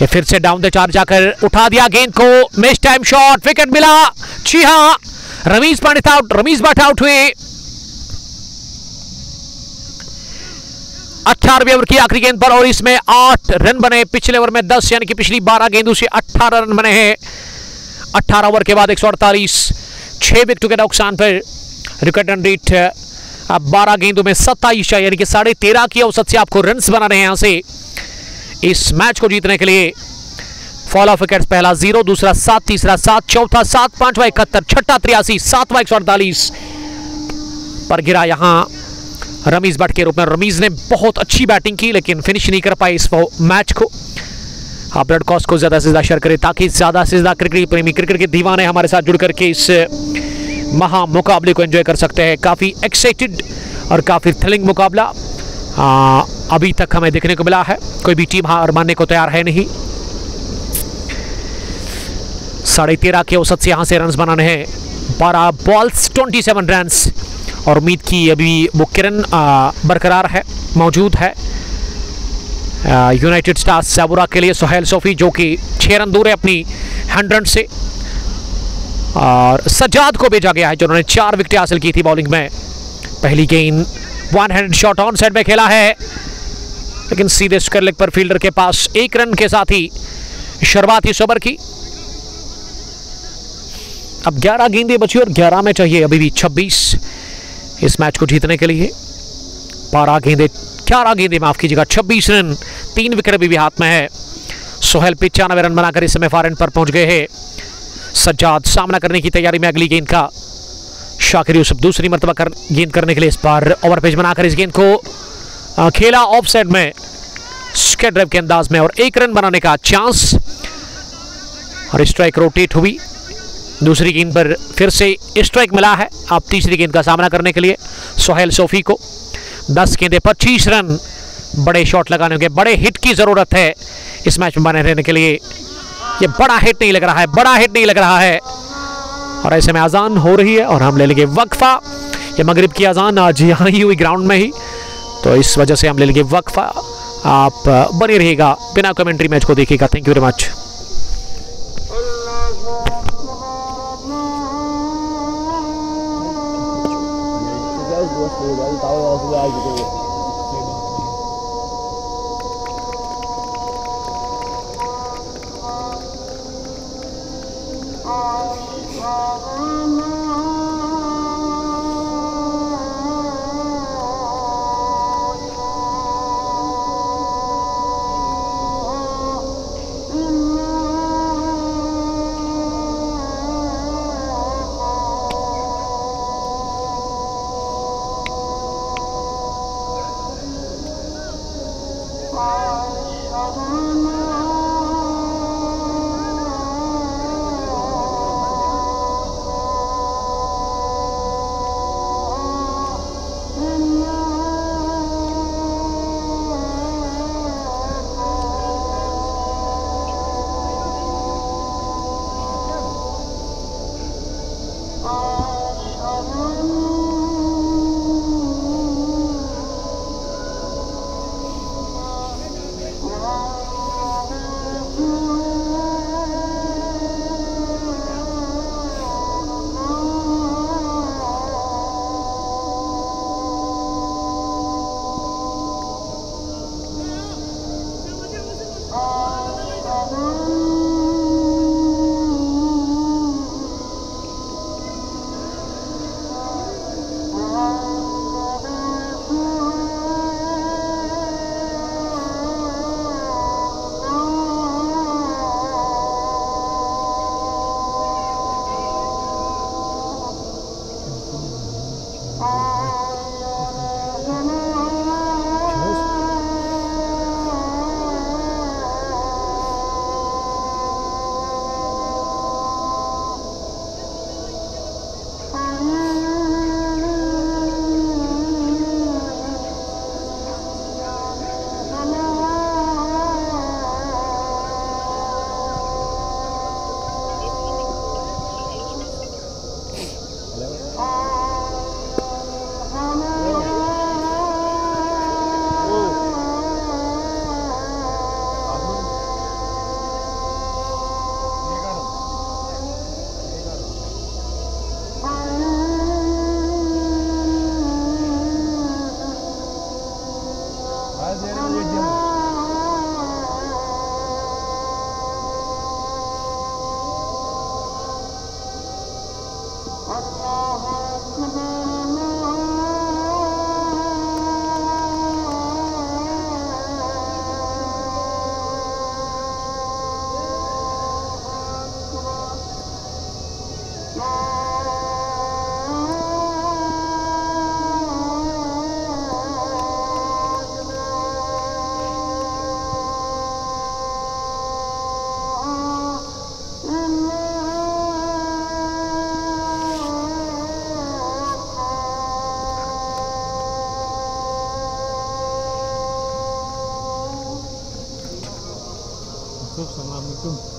ये फिर से डाउन द चार्ज जाकर उठा दिया गेंद को। मिस टाइम शॉट, विकेट मिला। जी हां, रमीज पंडित आउट, रमीज भट्ट आउट हुए। 18वें ओवर की आखिरी गेंद पर, और इसमें 8 रन बने। पिछले ओवर में 10, यानी कि पिछली 12 गेंदों से 18 रन बने हैं। 18 ओवर के बाद 148, 6 विकेट के नुकसान पर रिकॉर्ड रन रेट अब 12 गेंदों में 27 चाहिए, यानी कि 13.5 की औसत से आपको रन्स बनाने हैं यहां से इस मैच को जीतने के लिए। फॉल ऑफ विकेट्स, पहला 0, दूसरा 7, तीसरा 7, चौथा 7, पांचवा 71, छठा 83, सातवां 148 पर गिरा यहां रमीज भट्ट के रूप में। रमीज ने बहुत अच्छी बैटिंग की, लेकिन फिनिश नहीं कर पाए इस मैच को। आप ब्रॉडकास्ट को ज्यादा से ज्यादा शेयर करें, ताकि ज्यादा से ज्यादा क्रिकेट प्रेमी, क्रिकेट के दीवाने हमारे साथ जुड़ करके इस महा मुकाबले को एंजॉय कर सकते हैं। काफी एक्साइटेड और काफी थ्रिलिंग मुकाबला अभी तक हमें देखने को मिला है। कोई भी टीम हार मानने को तैयार है नहीं। 13.5 के औसत से यहां से रन बनाने हैं। 12 बॉल्स 27 रन, और उम्मीद की अभी वो किरण बरकरार है, मौजूद है यूनाइटेड स्टार्स ज़ैवरा के लिए। सोहेल सोफी जो कि 6 रन दूर है अपनी 100 रन से, और सज्जाद को भेजा गया है जिन्होंने 4 विकेट हासिल की थी बॉलिंग में। पहली गेंद one hand shot on side में खेला है, लेकिन सीधे स्क्वायर लेग पर फील्डर के पास 1 रन के साथ ही शुरुआत इस ओवर की। अब 11 गेंदें बची, और 11 में चाहिए अभी भी 26 इस मैच को जीतने के लिए। 11 गेंदें माफ कीजिएगा, 26 रन, 3 विकेट अभी भी हाथ में है। सोहेल 95 रन बनाकर इस समय फार पर पहुंच गए हैं। सज्जाद सामना करने की तैयारी में अगली गेंद का। शाकिर यूसुफ दूसरी मरतबा गेंद करने के लिए इस बार ओवर पेज बनाकर इस गेंद को खेला ऑफ साइड में स्क्वायर ड्राइव के अंदाज में, और 1 रन बनाने का चांस, और स्ट्राइक रोटेट हुई। दूसरी गेंद पर फिर से स्ट्राइक मिला है। आप तीसरी गेंद का सामना करने के लिए सोहेल सोफी को। 10 गेंदें 25 रन। बड़े शॉट लगाने होंगे, बड़े हिट की जरूरत है इस मैच में बने रहने के लिए। ये बड़ा हिट नहीं लग रहा है, बड़ा हिट नहीं लग रहा है, और ऐसे में अजान हो रही है और हम ले लेंगे वक्फा। ये मगरिब की अजान आज यहाँ ही हुई ग्राउंड में ही, तो इस वजह से हम ले लेंगे वक्फा। आप बने रहिएगा, बिना कमेंट्री मैच को देखिएगा। Thank you very much. Assalamualaikum.